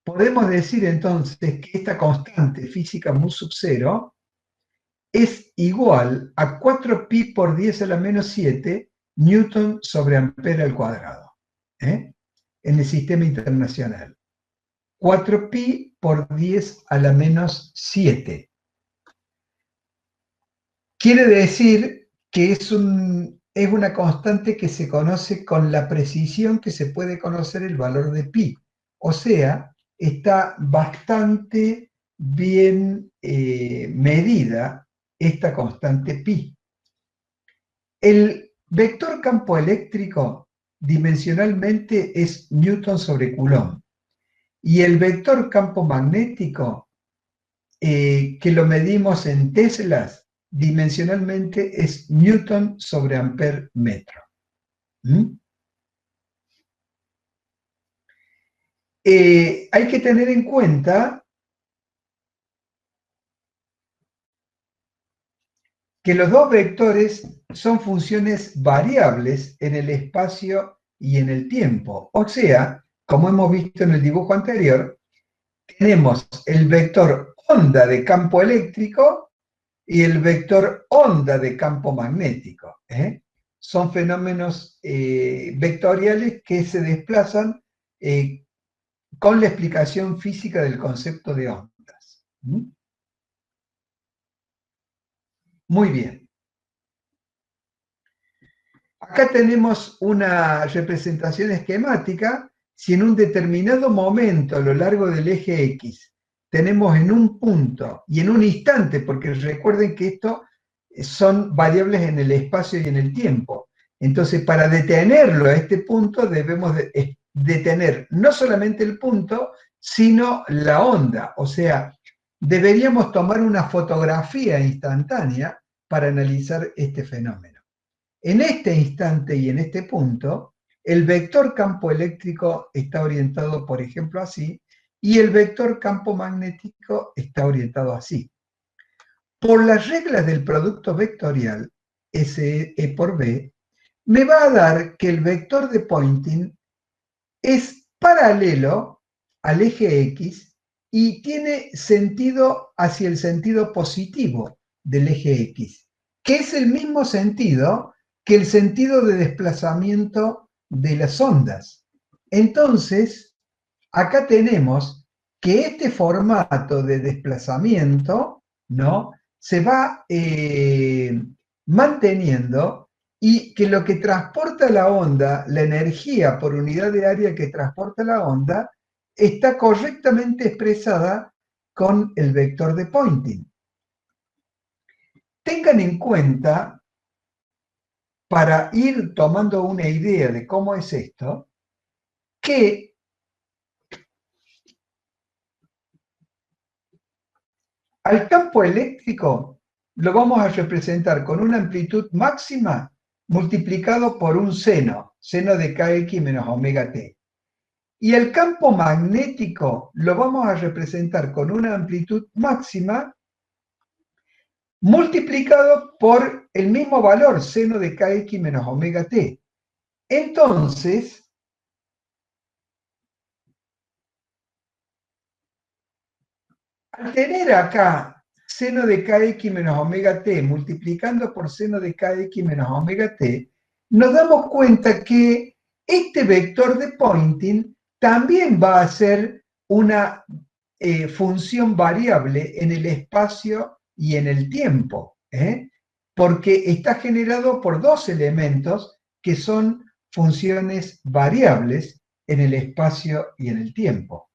Podemos decir entonces que esta constante física mu sub 0 es igual a 4pi por 10 a la menos 7 newton sobre ampere al cuadrado, en el sistema internacional. 4pi por 10 a la menos 7. Quiere decir que es una constante que se conoce con la precisión que se puede conocer el valor de pi. O sea, está bastante bien medida esta constante pi. El vector campo eléctrico dimensionalmente es Newton sobre Coulomb. Y el vector campo magnético, que lo medimos en teslas, dimensionalmente es Newton sobre ampere metro. Hay que tener en cuenta que los dos vectores son funciones variables en el espacio y en el tiempo. O sea, como hemos visto en el dibujo anterior, tenemos el vector onda de campo eléctrico y el vector onda de campo magnético. Son fenómenos vectoriales que se desplazan con la explicación física del concepto de ondas. Muy bien. Acá tenemos una representación esquemática. Si en un determinado momento a lo largo del eje X tenemos en un punto y en un instante, porque recuerden que esto son variables en el espacio y en el tiempo. Entonces, para detenerlo a este punto debemos detener no solamente el punto, sino la onda. O sea, deberíamos tomar una fotografía instantánea para analizar este fenómeno. En este instante y en este punto, el vector campo eléctrico está orientado, por ejemplo, así, y el vector campo magnético está orientado así. Por las reglas del producto vectorial, SE por B, me va a dar que el vector de Poynting es paralelo al eje X y tiene sentido hacia el sentido positivo del eje X, que es el mismo sentido que el sentido de desplazamiento de las ondas. Entonces, acá tenemos que este formato de desplazamiento, ¿no?, se va manteniendo, y que lo que transporta la onda, la energía por unidad de área que transporta la onda, está correctamente expresada con el vector de Poynting. Tengan en cuenta, para ir tomando una idea de cómo es esto, que al campo eléctrico lo vamos a representar con una amplitud máxima multiplicado por un seno de kx menos omega t. Y el campo magnético lo vamos a representar con una amplitud máxima multiplicado por el mismo valor, seno de kx menos omega t. Entonces, Al tener acá seno de kx menos omega t multiplicando por seno de kx menos omega t, nos damos cuenta que este vector de Poynting también va a ser una función variable en el espacio y en el tiempo, porque está generado por dos elementos que son funciones variables en el espacio y en el tiempo.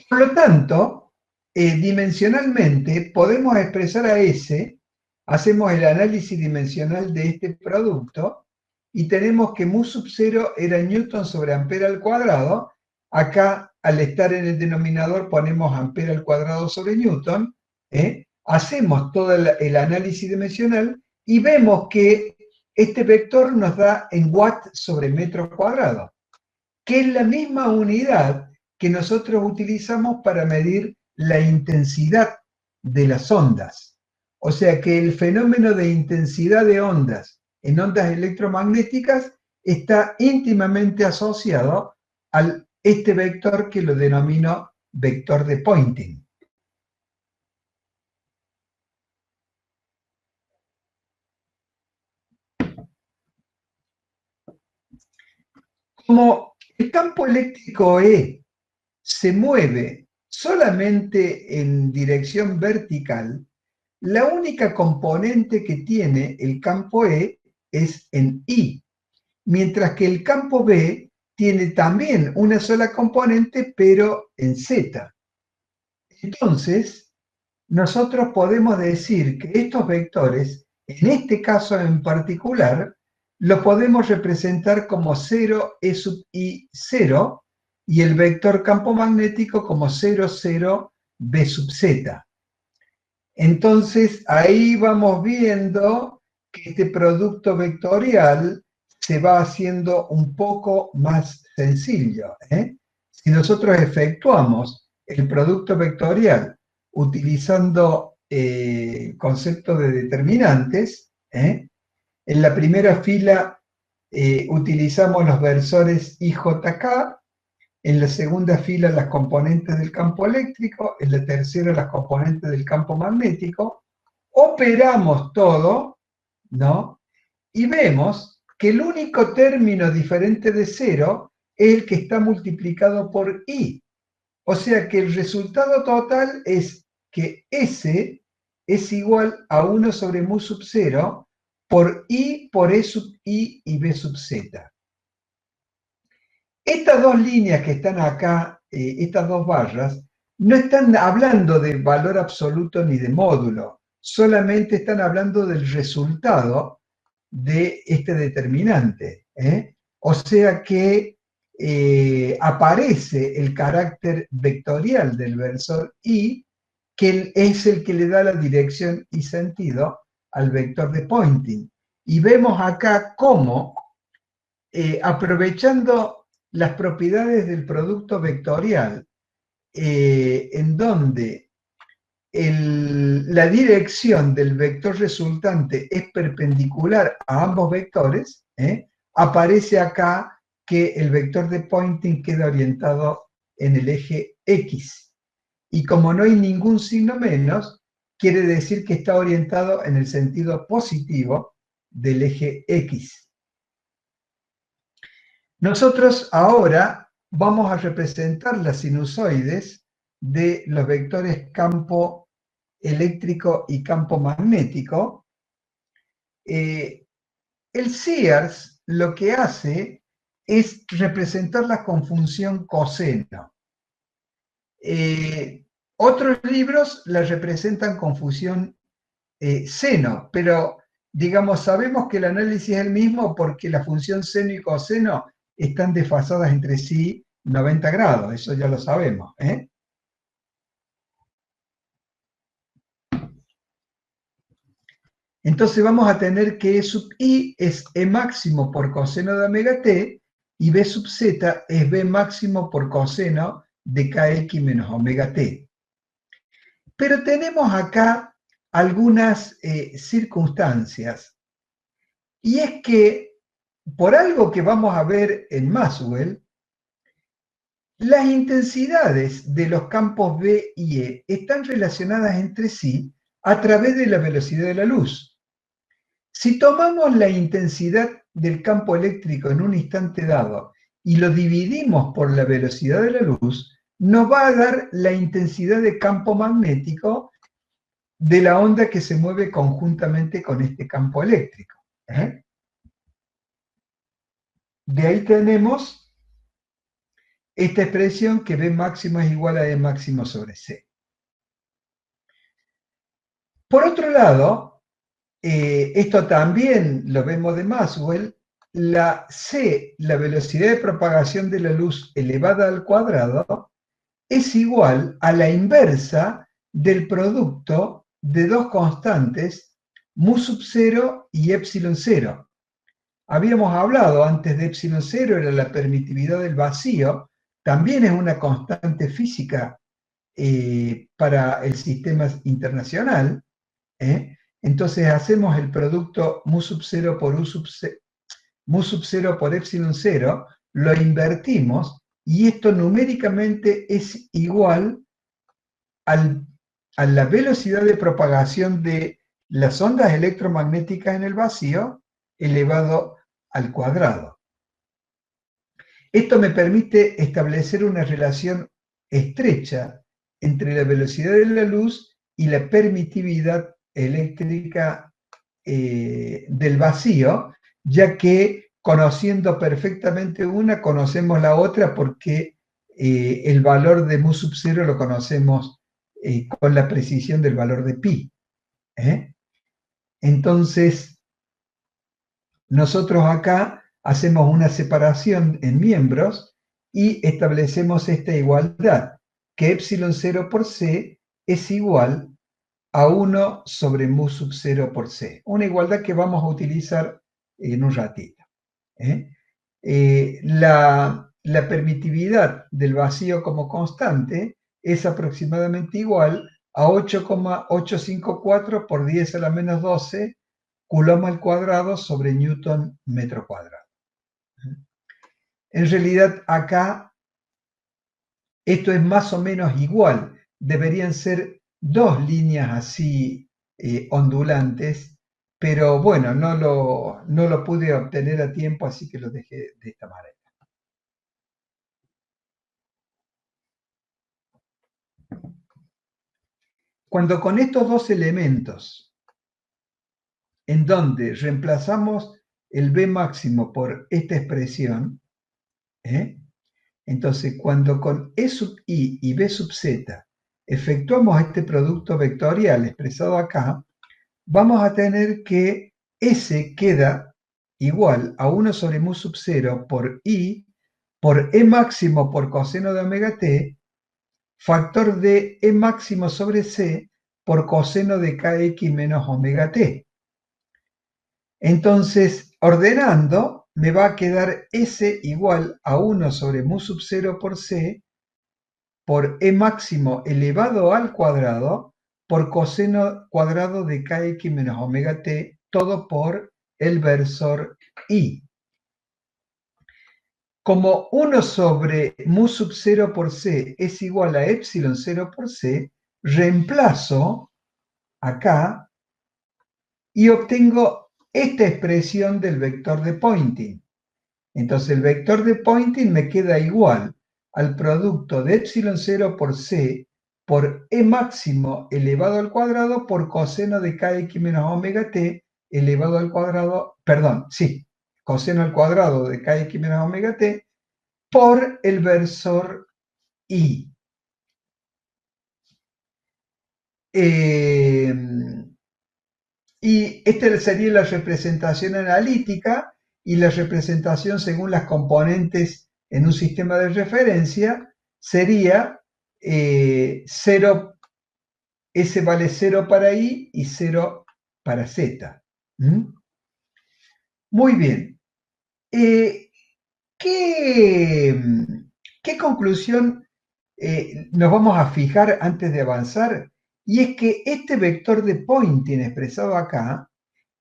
Por lo tanto, dimensionalmente podemos expresar a S, hacemos el análisis dimensional de este producto y tenemos que mu sub 0 era Newton sobre ampere al cuadrado. Acá, al estar en el denominador, ponemos ampere al cuadrado sobre Newton. Hacemos todo el análisis dimensional y vemos que este vector nos da en watt sobre metro cuadrado, que es la misma unidad que nosotros utilizamos para medir la intensidad de las ondas. O sea que el fenómeno de intensidad de ondas en ondas electromagnéticas está íntimamente asociado a este vector que lo denomino vector de Poynting. Como el campo eléctrico E se mueve solamente en dirección vertical, la única componente que tiene el campo E es en Y, mientras que el campo B tiene también una sola componente, pero en Z. Entonces, nosotros podemos decir que estos vectores, en este caso en particular, los podemos representar como 0 E sub I 0 y el vector campo magnético como 0, 0 B sub Z. Entonces, ahí vamos viendo que este producto vectorial se va haciendo un poco más sencillo. Si nosotros efectuamos el producto vectorial utilizando concepto de determinantes, en la primera fila utilizamos los versores IJK, en la segunda fila las componentes del campo eléctrico, en la tercera las componentes del campo magnético, operamos todo, ¿no? Y vemos que el único término diferente de 0 es el que está multiplicado por I. O sea que el resultado total es que S es igual a 1 sobre mu sub 0 por I por E sub I y B sub Z. Estas dos líneas que están acá, estas dos barras, no están hablando de valor absoluto ni de módulo, solamente están hablando del resultado de este determinante. O sea que aparece el carácter vectorial del versor I, que es el que le da la dirección y sentido al vector de Poynting. Y vemos acá cómo, aprovechando las propiedades del producto vectorial, en donde la dirección del vector resultante es perpendicular a ambos vectores, aparece acá que el vector de Poynting queda orientado en el eje X. Y como no hay ningún signo menos, quiere decir que está orientado en el sentido positivo del eje X. Nosotros ahora vamos a representar las sinusoides de los vectores campo eléctrico y campo magnético. El Sears lo que hace es representarlas con función coseno. Otros libros las representan con función seno, pero digamos, sabemos que el análisis es el mismo porque la función seno y coseno están desfasadas entre sí 90 grados, eso ya lo sabemos. Entonces vamos a tener que E sub I es E máximo por coseno de omega t y B sub Z es B máximo por coseno de kx menos omega t. Pero tenemos acá algunas circunstancias, y es que por algo que vamos a ver en Maxwell, las intensidades de los campos B y E están relacionadas entre sí a través de la velocidad de la luz. Si tomamos la intensidad del campo eléctrico en un instante dado y lo dividimos por la velocidad de la luz, nos va a dar la intensidad de campo magnético de la onda que se mueve conjuntamente con este campo eléctrico. De ahí tenemos esta expresión que B máximo es igual a E máximo sobre C. Por otro lado, esto también lo vemos de Maxwell, la C, la velocidad de propagación de la luz elevada al cuadrado, es igual a la inversa del producto de dos constantes, mu sub 0 y epsilon 0. Habíamos hablado antes de epsilon 0, era la permitividad del vacío, también es una constante física para el sistema internacional. Entonces hacemos el producto mu sub 0 por mu sub 0 por epsilon 0, lo invertimos y esto numéricamente es igual a la velocidad de propagación de las ondas electromagnéticas en el vacío elevado al cuadrado. Esto me permite establecer una relación estrecha entre la velocidad de la luz y la permitividad eléctrica del vacío, ya que conociendo perfectamente una, conocemos la otra porque el valor de mu sub 0 lo conocemos con la precisión del valor de pi. Entonces, nosotros acá hacemos una separación en miembros y establecemos esta igualdad, que epsilon 0 por C es igual a 1 sobre mu sub 0 por C. Una igualdad que vamos a utilizar en un ratito. La permitividad del vacío como constante es aproximadamente igual a 8,854 por 10 a la menos 12 Coulomb al cuadrado sobre Newton metro cuadrado. En realidad acá esto es más o menos igual. Deberían ser dos líneas así ondulantes, pero bueno, no lo pude obtener a tiempo, así que lo dejé de esta manera. Cuando con estos dos elementos, en donde reemplazamos el B máximo por esta expresión, entonces cuando con E sub I y B sub Z efectuamos este producto vectorial expresado acá, vamos a tener que S queda igual a 1 sobre mu sub 0 por I por E máximo por coseno de omega t, factor de E máximo sobre C por coseno de kx menos omega t. Entonces, ordenando, me va a quedar S igual a 1 sobre mu sub 0 por C por E máximo elevado al cuadrado por coseno cuadrado de kx menos omega t, todo por el versor I. Como 1 sobre mu sub 0 por C es igual a epsilon 0 por C, reemplazo acá y obtengo esta expresión del vector de Poynting. Entonces el vector de Poynting me queda igual al producto de epsilon 0 por C por E máximo elevado al cuadrado por coseno de kx menos omega t elevado al cuadrado, perdón, sí, coseno al cuadrado de kx menos omega t por el versor I. Y esta sería la representación analítica y la representación según las componentes en un sistema de referencia sería 0, S vale 0 para I y 0 para Z. Muy bien. ¿Qué conclusión nos vamos a fijar antes de avanzar? Y es que este vector de Poynting expresado acá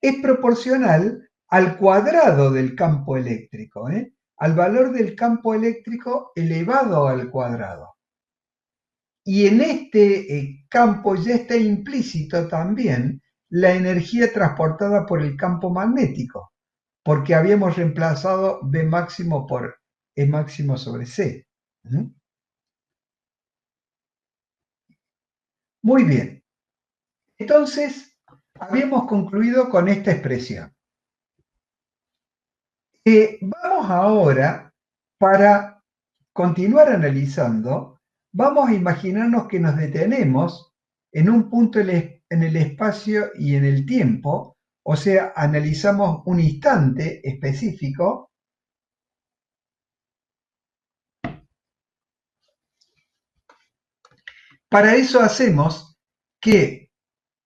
es proporcional al cuadrado del campo eléctrico, al valor del campo eléctrico elevado al cuadrado. Y en este campo ya está implícito también la energía transportada por el campo magnético, porque habíamos reemplazado B máximo por E máximo sobre C. Muy bien. Entonces, habíamos concluido con esta expresión. Vamos ahora, para continuar analizando, vamos a imaginarnos que nos detenemos en un punto en el espacio y en el tiempo, o sea, analizamos un instante específico. Para eso hacemos que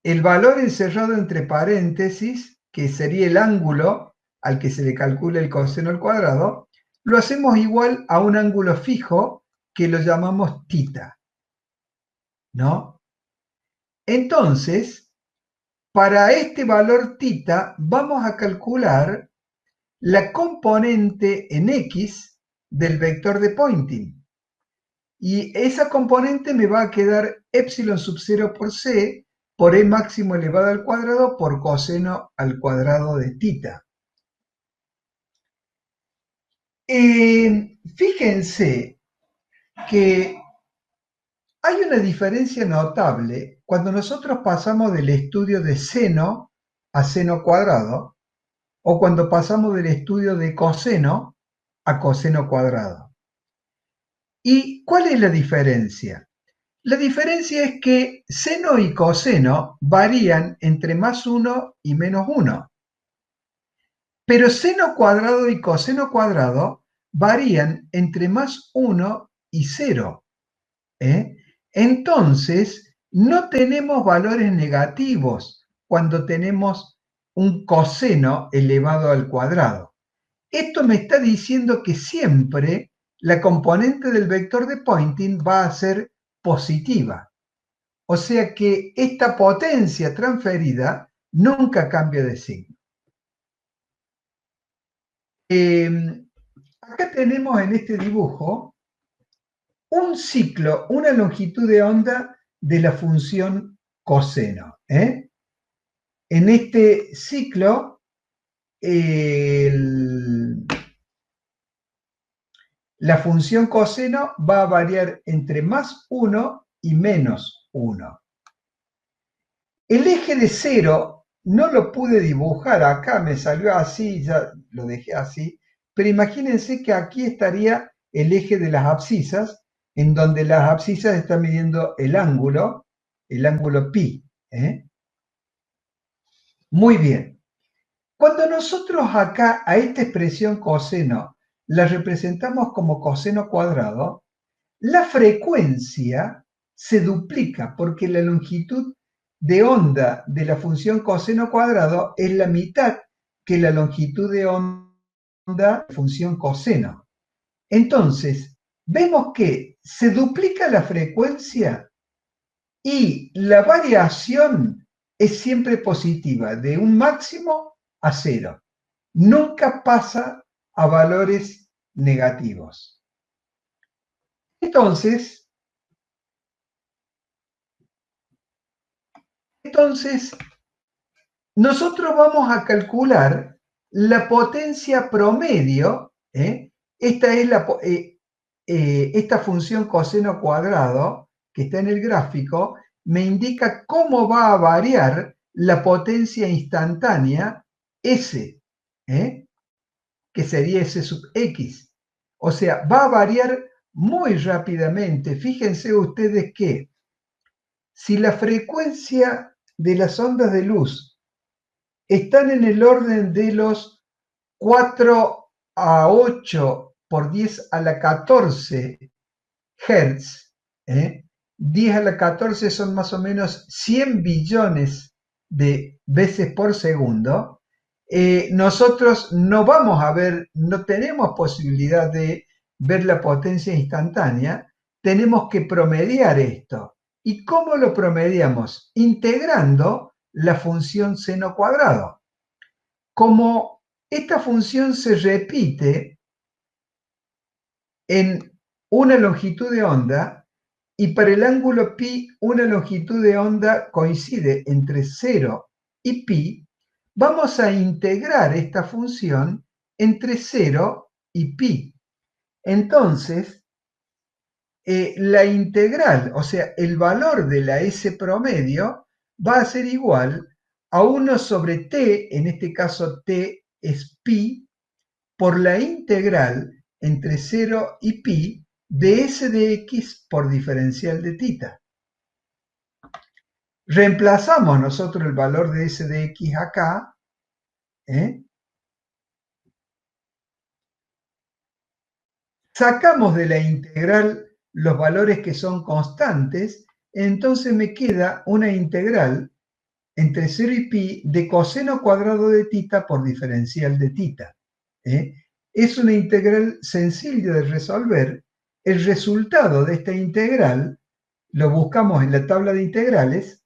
el valor encerrado entre paréntesis, que sería el ángulo al que se le calcula el coseno al cuadrado, lo hacemos igual a un ángulo fijo que lo llamamos θ, ¿no? Entonces, para este valor θ vamos a calcular la componente en X del vector de Poynting. Y esa componente me va a quedar epsilon sub 0 por C por E máximo elevado al cuadrado por coseno al cuadrado de θ. Fíjense que hay una diferencia notable cuando nosotros pasamos del estudio de seno a seno cuadrado o cuando pasamos del estudio de coseno a coseno cuadrado. ¿Y cuál es la diferencia? La diferencia es que seno y coseno varían entre +1 y -1. Pero seno cuadrado y coseno cuadrado varían entre +1 y 0. Entonces, no tenemos valores negativos cuando tenemos un coseno elevado al cuadrado. Esto me está diciendo que siempre la componente del vector de Poynting va a ser positiva. O sea que esta potencia transferida nunca cambia de signo. Acá tenemos en este dibujo un ciclo, una longitud de onda de la función coseno. En este ciclo, la función coseno va a variar entre +1 y -1. El eje de 0 no lo pude dibujar, acá me salió así, ya lo dejé así, pero imagínense que aquí estaría el eje de las abscisas, en donde las abscisas están midiendo el ángulo pi. Muy bien. Cuando nosotros acá a esta expresión coseno la representamos como coseno cuadrado, la frecuencia se duplica porque la longitud de onda de la función coseno cuadrado es la mitad que la longitud de onda de la función coseno. Entonces, vemos que se duplica la frecuencia y la variación es siempre positiva, de un máximo a 0. Nunca pasa a valores negativos. Entonces, nosotros vamos a calcular la potencia promedio. Esta es esta función coseno cuadrado que está en el gráfico, me indica cómo va a variar la potencia instantánea S, que sería S sub X. O sea, va a variar muy rápidamente. Fíjense ustedes que si la frecuencia de las ondas de luz están en el orden de los 4 a 8 por 10 a la 14 Hz, 10 a la 14 son más o menos 100 billones de veces por segundo, nosotros no vamos a ver, no tenemos posibilidad de ver la potencia instantánea, tenemos que promediar esto. ¿Y cómo lo promediamos? Integrando la función seno cuadrado. Como Esta función se repite en una longitud de onda y para el ángulo pi una longitud de onda coincide entre 0 y pi, vamos a integrar esta función entre 0 y pi. Entonces, la integral, o sea, el valor de la S promedio va a ser igual a 1 sobre t, en este caso t es pi, por la integral entre 0 y pi de S de x por diferencial de θ. Reemplazamos nosotros el valor de S de x acá, sacamos de la integral los valores que son constantes, entonces me queda una integral entre 0 y pi de coseno cuadrado de θ por diferencial de θ. Es una integral sencilla de resolver. El resultado de esta integral lo buscamos en la tabla de integrales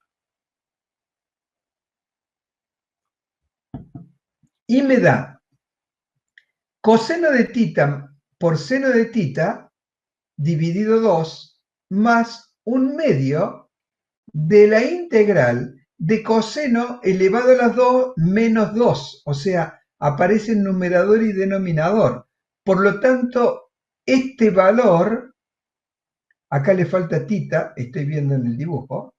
y me da coseno de θ por seno de θ dividido 2 más 1/2 de la integral de coseno elevado a las 2 menos 2, o sea, aparece en numerador y denominador. Por lo tanto, este valor, acá le falta θ, estoy viendo en el dibujo,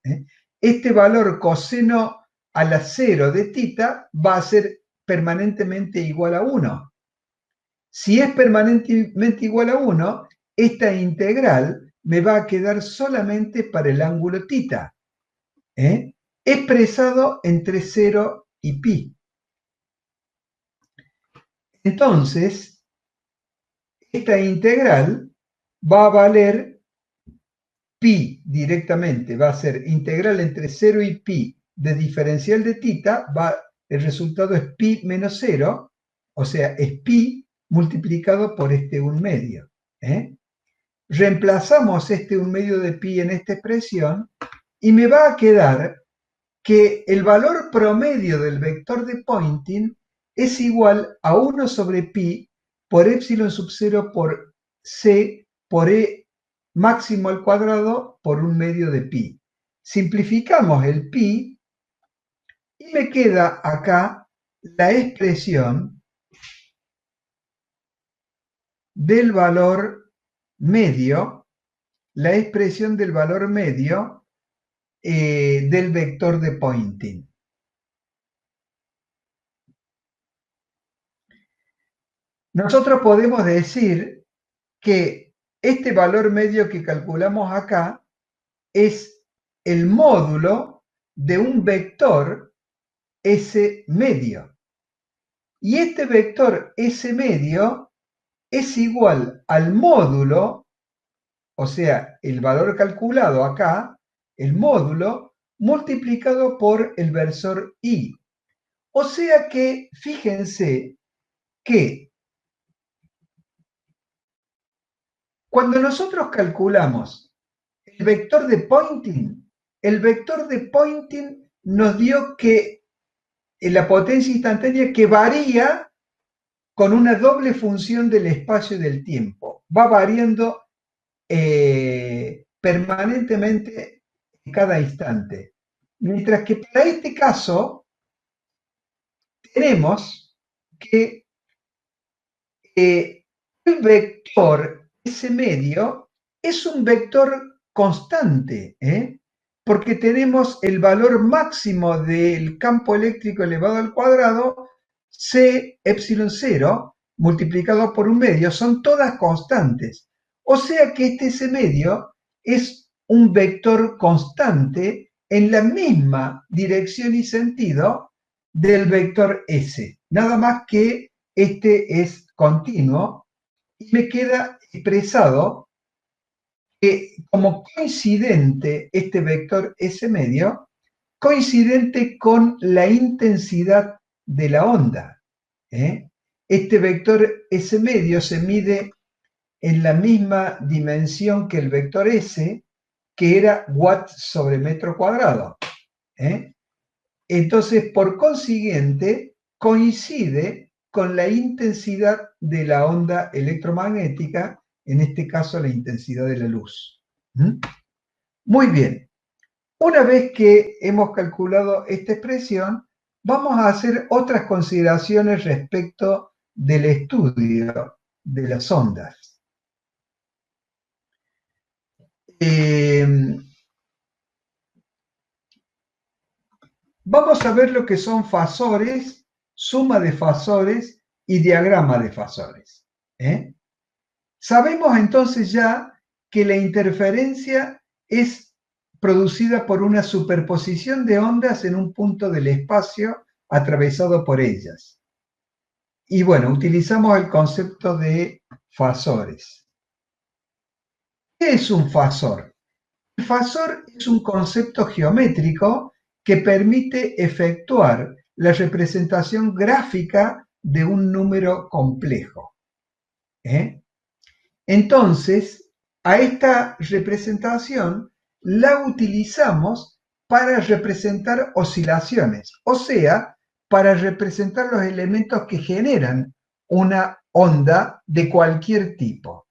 este valor coseno a la 0 de θ va a ser permanentemente igual a 1. Si es permanentemente igual a 1, esta integral me va a quedar solamente para el ángulo θ, expresado entre 0 y pi. Entonces, esta integral va a valer pi directamente, va a ser integral entre 0 y pi de diferencial de θ, el resultado es pi menos 0, o sea, es pi multiplicado por este 1/2. Reemplazamos este 1/2 de pi en esta expresión y me va a quedar que el valor promedio del vector de Poynting es igual a 1 sobre pi por epsilon sub 0 por c por e máximo al cuadrado por 1/2 de pi. Simplificamos el pi y me queda acá la expresión del valor medio, del vector de Poynting. Nosotros podemos decir que este valor medio que calculamos acá es el módulo de un vector S medio. Y este vector S medio es igual al módulo, o sea, el valor calculado acá, el módulo, multiplicado por el versor I. O sea que, fíjense que cuando nosotros calculamos el vector de Poynting nos dio que la potencia instantánea que varía con una doble función del espacio y del tiempo. Va variando permanentemente en cada instante. Mientras que para este caso tenemos que el vector S medio es un vector constante, porque tenemos el valor máximo del campo eléctrico elevado al cuadrado, C epsilon 0, multiplicado por 1/2, son todas constantes. O sea que este S medio es un vector constante en la misma dirección y sentido del vector S, nada más que este es continuo y me queda expresado que como coincidente este vector S medio, coincidente con la intensidad de la onda. Este vector S medio se mide en la misma dimensión que el vector S, que era watts sobre metro cuadrado. Entonces, por consiguiente, coincide con la intensidad de la onda electromagnética, en este caso la intensidad de la luz. ¿Mm? Muy bien. Una vez que hemos calculado esta expresión, vamos a hacer otras consideraciones respecto del estudio de las ondas. Vamos a ver lo que son fasores, suma de fasores y diagrama de fasores. Sabemos entonces ya que la interferencia es producida por una superposición de ondas en un punto del espacio atravesado por ellas. Y bueno, utilizamos el concepto de fasores. ¿Qué es un fasor? El fasor es un concepto geométrico que permite efectuar la representación gráfica de un número complejo. Entonces, a esta representación la utilizamos para representar oscilaciones, o sea, para representar los elementos que generan una onda de cualquier tipo.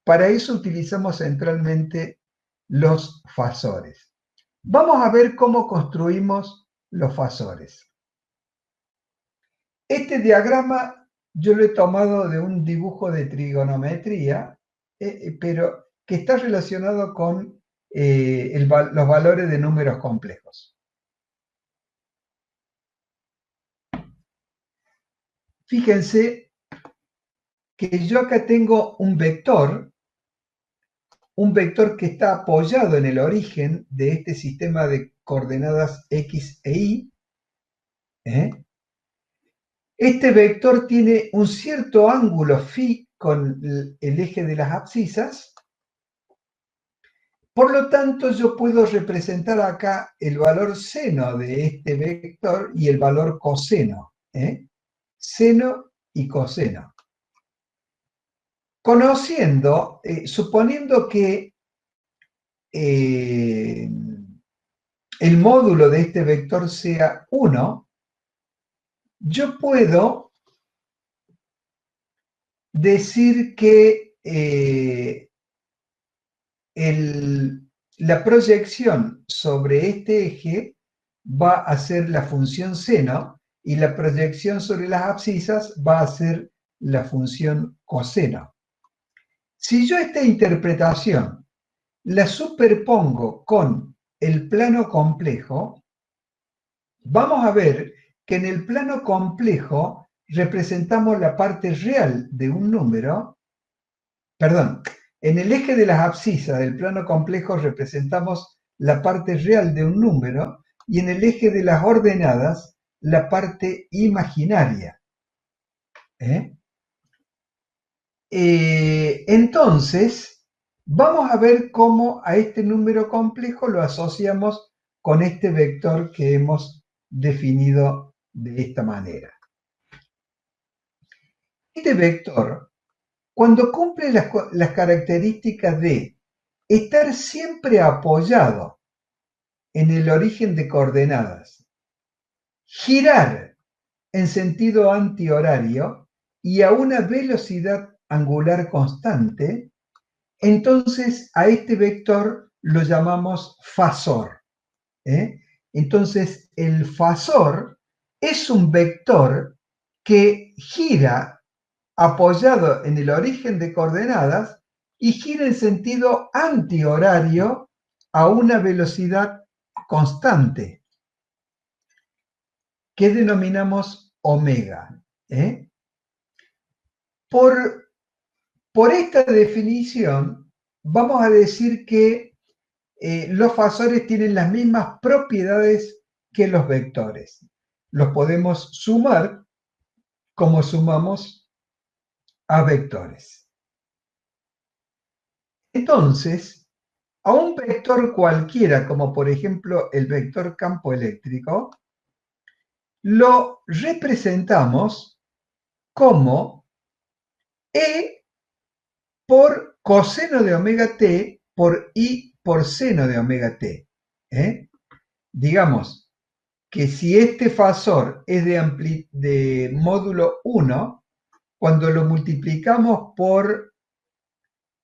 Para eso utilizamos centralmente los fasores. Vamos a ver cómo construimos los fasores. Este diagrama yo lo he tomado de un dibujo de trigonometría, pero que está relacionado con los valores de números complejos. Fíjense que yo acá tengo un vector que está apoyado en el origen de este sistema de coordenadas X e Y. Este vector tiene un cierto ángulo phi con el eje de las abscisas. Por lo tanto, yo puedo representar acá el valor seno de este vector y el valor coseno. Seno y coseno. Conociendo, suponiendo que el módulo de este vector sea 1, yo puedo decir que la proyección sobre este eje va a ser la función seno y la proyección sobre las abscisas va a ser la función coseno. Si yo esta interpretación la superpongo con el plano complejo, vamos a ver que en el plano complejo representamos la parte real de un número, perdón, en el eje de las abscisas del plano complejo representamos la parte real de un número y en el eje de las ordenadas la parte imaginaria. Entonces, vamos a ver cómo a este número complejo lo asociamos con este vector que hemos definido de esta manera. Este vector, cuando cumple las características de estar siempre apoyado en el origen de coordenadas, girar en sentido antihorario y a una velocidad angular constante, entonces a este vector lo llamamos fasor. Entonces el fasor es un vector que gira apoyado en el origen de coordenadas y gira en sentido antihorario a una velocidad constante, que denominamos omega. Por esta definición, vamos a decir que los fasores tienen las mismas propiedades que los vectores. Los podemos sumar como sumamos a vectores. Entonces, a un vector cualquiera, como por ejemplo el vector campo eléctrico, lo representamos como E por coseno de omega t por I por seno de omega t. Digamos, que si este fasor es de módulo 1, cuando lo multiplicamos por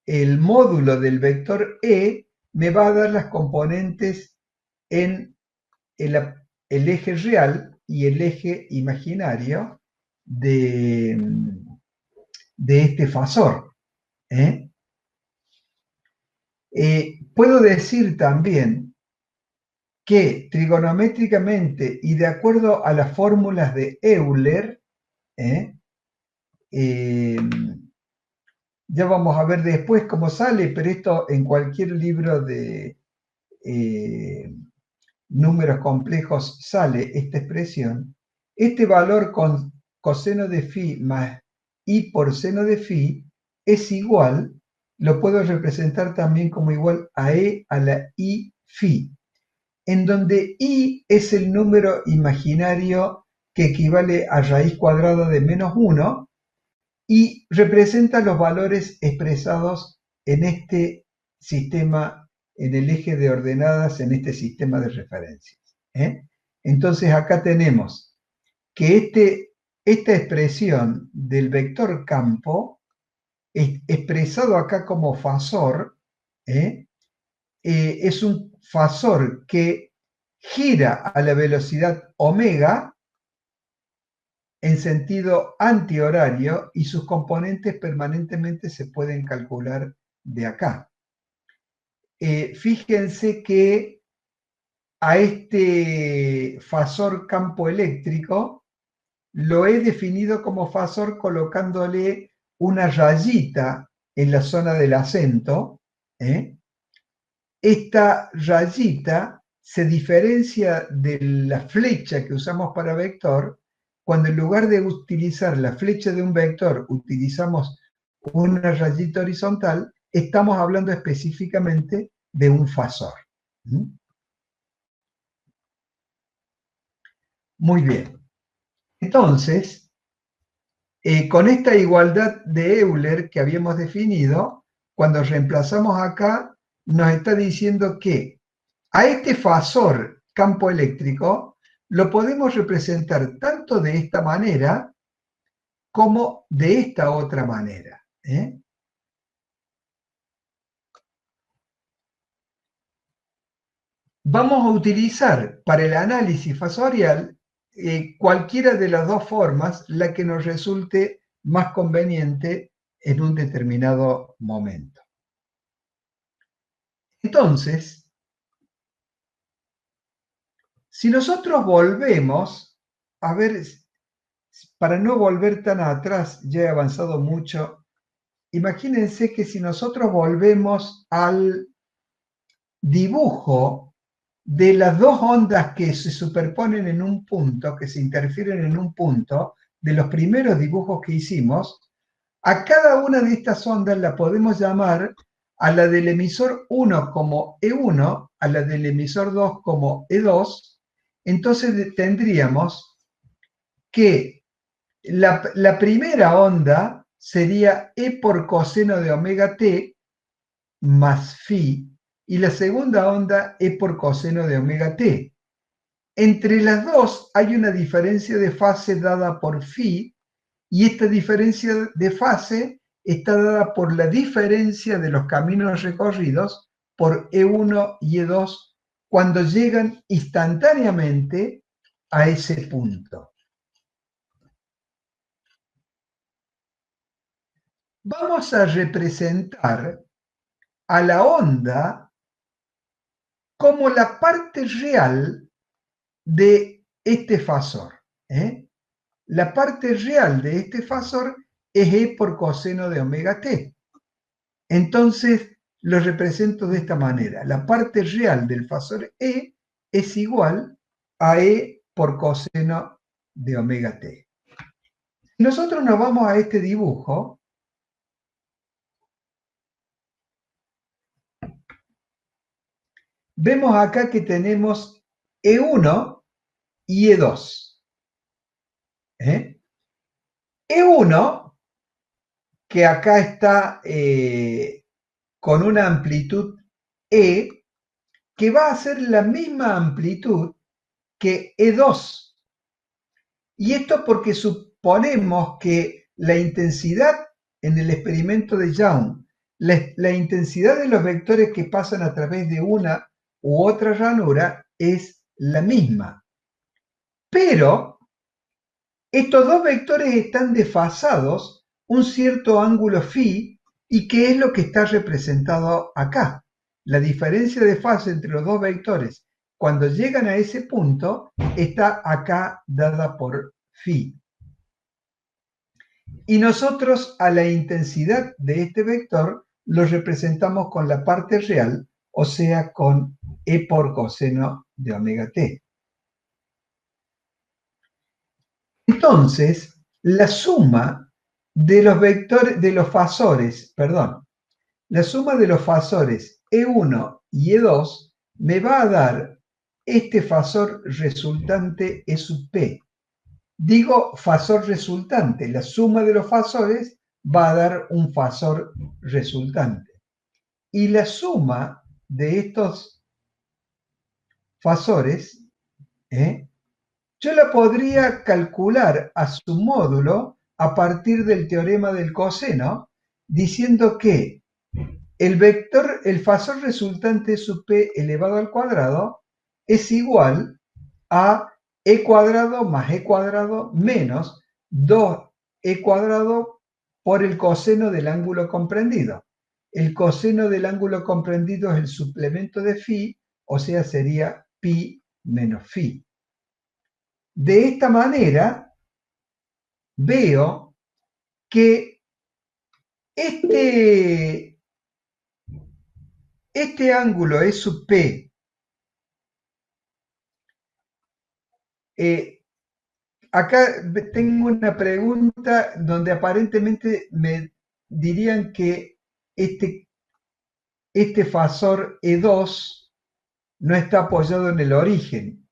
el módulo del vector E, me va a dar las componentes en el eje real y el eje imaginario de este fasor. ¿eh? Puedo decir también que trigonométricamente y de acuerdo a las fórmulas de Euler, ¿eh? Eh, ya vamos a ver después cómo sale, pero esto en cualquier libro de números complejos sale esta expresión. Este valor con coseno de phi más i por seno de phi es igual, lo puedo representar también como igual a e a la i phi, en donde i es el número imaginario que equivale a raíz cuadrada de -1 y representa los valores expresados en este sistema, en el eje de ordenadas, en este sistema de referencias. Entonces acá tenemos que esta expresión del vector campo, expresado acá como fasor, es un fasor que gira a la velocidad omega en sentido antihorario y sus componentes permanentemente se pueden calcular de acá. Fíjense que a este fasor campo eléctrico lo he definido como fasor colocándole una rayita en la zona del acento. Esta rayita se diferencia de la flecha que usamos para vector cuando en lugar de utilizar la flecha de un vector utilizamos una rayita horizontal, estamos hablando específicamente de un fasor. Muy bien. Entonces, con esta igualdad de Euler que habíamos definido, cuando reemplazamos acá, nos está diciendo que a este fasor campo eléctrico lo podemos representar tanto de esta manera como de esta otra manera. Vamos a utilizar para el análisis fasorial cualquiera de las dos formas, la que nos resulte más conveniente en un determinado momento. Entonces, si nosotros volvemos, a ver, para no volver tan atrás, ya he avanzado mucho, imagínense que si nosotros volvemos al dibujo de las dos ondas que se superponen en un punto, que se interfieren en un punto, de los primeros dibujos que hicimos, a cada una de estas ondas la podemos llamar a la del emisor 1 como E1, a la del emisor 2 como E2, entonces tendríamos que la primera onda sería E por coseno de omega t más phi, y la segunda onda E por coseno de omega t. Entre las dos hay una diferencia de fase dada por phi, y esta diferencia de fase está dada por la diferencia de los caminos recorridos por E1 y E2 cuando llegan instantáneamente a ese punto. Vamos a representar a la onda como la parte real de este fasor. La parte real de este fasor es E por coseno de omega t. Entonces lo represento de esta manera. La parte real del fasor E es igual a E por coseno de omega t. Si nosotros nos vamos a este dibujo, vemos acá que tenemos E1 y E2. E1, que acá está con una amplitud E, que va a ser la misma amplitud que E2. Y esto porque suponemos que la intensidad en el experimento de Young, la intensidad de los vectores que pasan a través de una u otra ranura es la misma. Pero estos dos vectores están desfasados un cierto ángulo phi, y ¿qué es lo que está representado acá? La diferencia de fase entre los dos vectores cuando llegan a ese punto está acá dada por phi. Y nosotros a la intensidad de este vector lo representamos con la parte real, o sea, con e por coseno de omega t. Entonces, la suma de los vectores, de los fasores, perdón, la suma de los fasores E1 y E2 me va a dar este fasor resultante E sub P. Digo fasor resultante, la suma de los fasores va a dar un fasor resultante. Y la suma de estos fasores, yo la podría calcular a su módulo a partir del teorema del coseno, diciendo que el fasor resultante sub p elevado al cuadrado es igual a e cuadrado más e cuadrado menos 2e cuadrado por el coseno del ángulo comprendido. El coseno del ángulo comprendido es el suplemento de phi, o sea, sería pi menos phi. De esta manera, veo que este ángulo E sub p, acá tengo una pregunta donde aparentemente me dirían que este fasor E2 no está apoyado en el origen.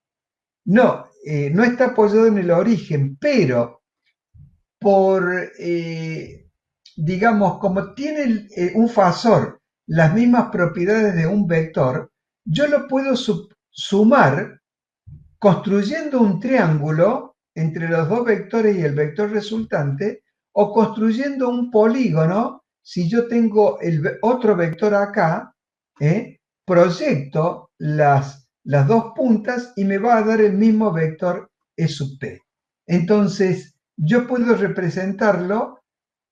No, no está apoyado en el origen, pero digamos, como tiene un fasor las mismas propiedades de un vector, yo lo puedo sumar construyendo un triángulo entre los dos vectores y el vector resultante, o construyendo un polígono. Si yo tengo el otro vector acá, proyecto las dos puntas y me va a dar el mismo vector E sub t. Entonces, yo puedo representarlo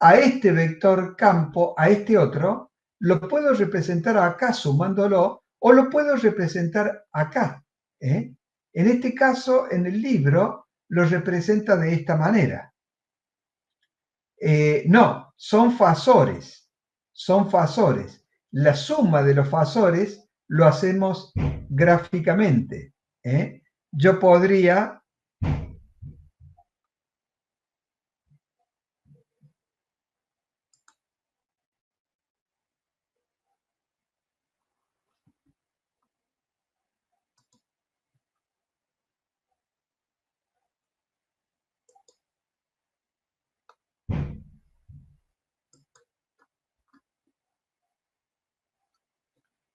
a este vector campo, a este otro, lo puedo representar acá sumándolo, o lo puedo representar acá. En este caso, en el libro, lo representa de esta manera. No, son fasores, son fasores. La suma de los fasores lo hacemos gráficamente. Yo podría...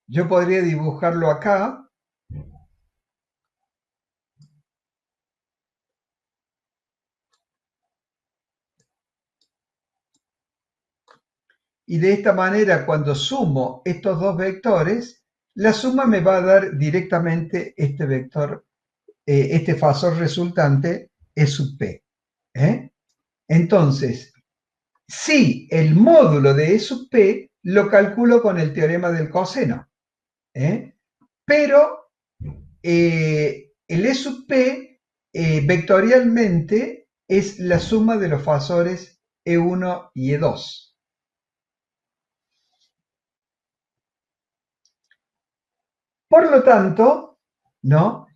Yo podría dibujarlo acá. Y de esta manera, cuando sumo estos dos vectores, la suma me va a dar directamente este vector, este fasor resultante E sub p. Entonces, sí, el módulo de E sub p lo calculo con el teorema del coseno, pero el E sub p vectorialmente es la suma de los fasores E1 y E2. Por lo tanto, ¿no?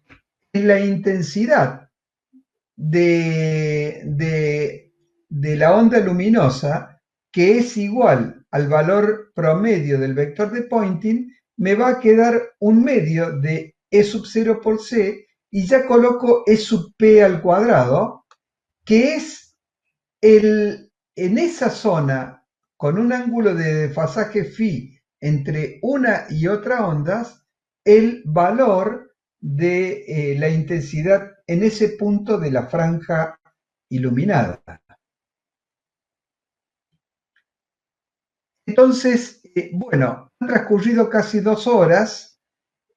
La intensidad de la onda luminosa, que es igual al valor promedio del vector de Poynting, me va a quedar un medio de E sub 0 por C, y ya coloco E sub P al cuadrado, que es en esa zona, con un ángulo de desfasaje phi entre una y otra ondas, el valor de la intensidad en ese punto de la franja iluminada. Entonces, bueno, han transcurrido casi 2 horas.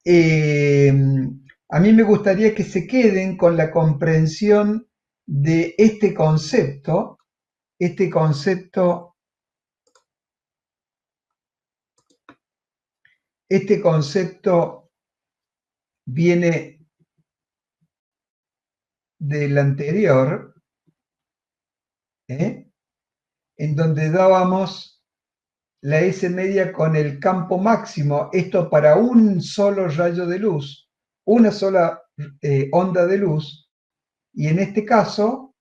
A mí me gustaría que se queden con la comprensión de este concepto. Este concepto viene del anterior, en donde dábamos la S media con el campo máximo, esto para un solo rayo de luz, una sola onda de luz, y en este caso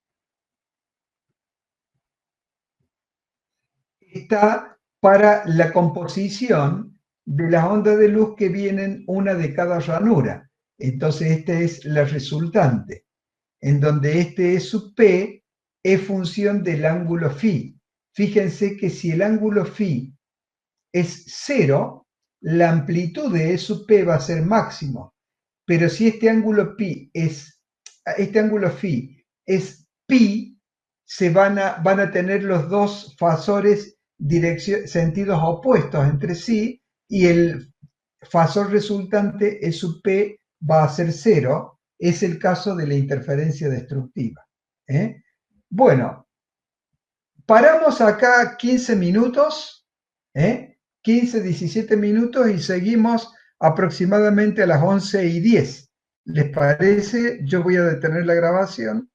está para la composición de las ondas de luz que vienen una de cada ranura. Entonces esta es la resultante, en donde este E sub P es función del ángulo phi. Fíjense que si el ángulo phi es 0, la amplitud de E sub P va a ser máximo. Pero si este ángulo phi es pi, van a tener los dos fasores sentidos opuestos entre sí, y el fasor resultante E sub P va a ser 0. Es el caso de la interferencia destructiva. Bueno, paramos acá 15 minutos, 15, 17 minutos, y seguimos aproximadamente a las 11:10. ¿Les parece? Yo voy a detener la grabación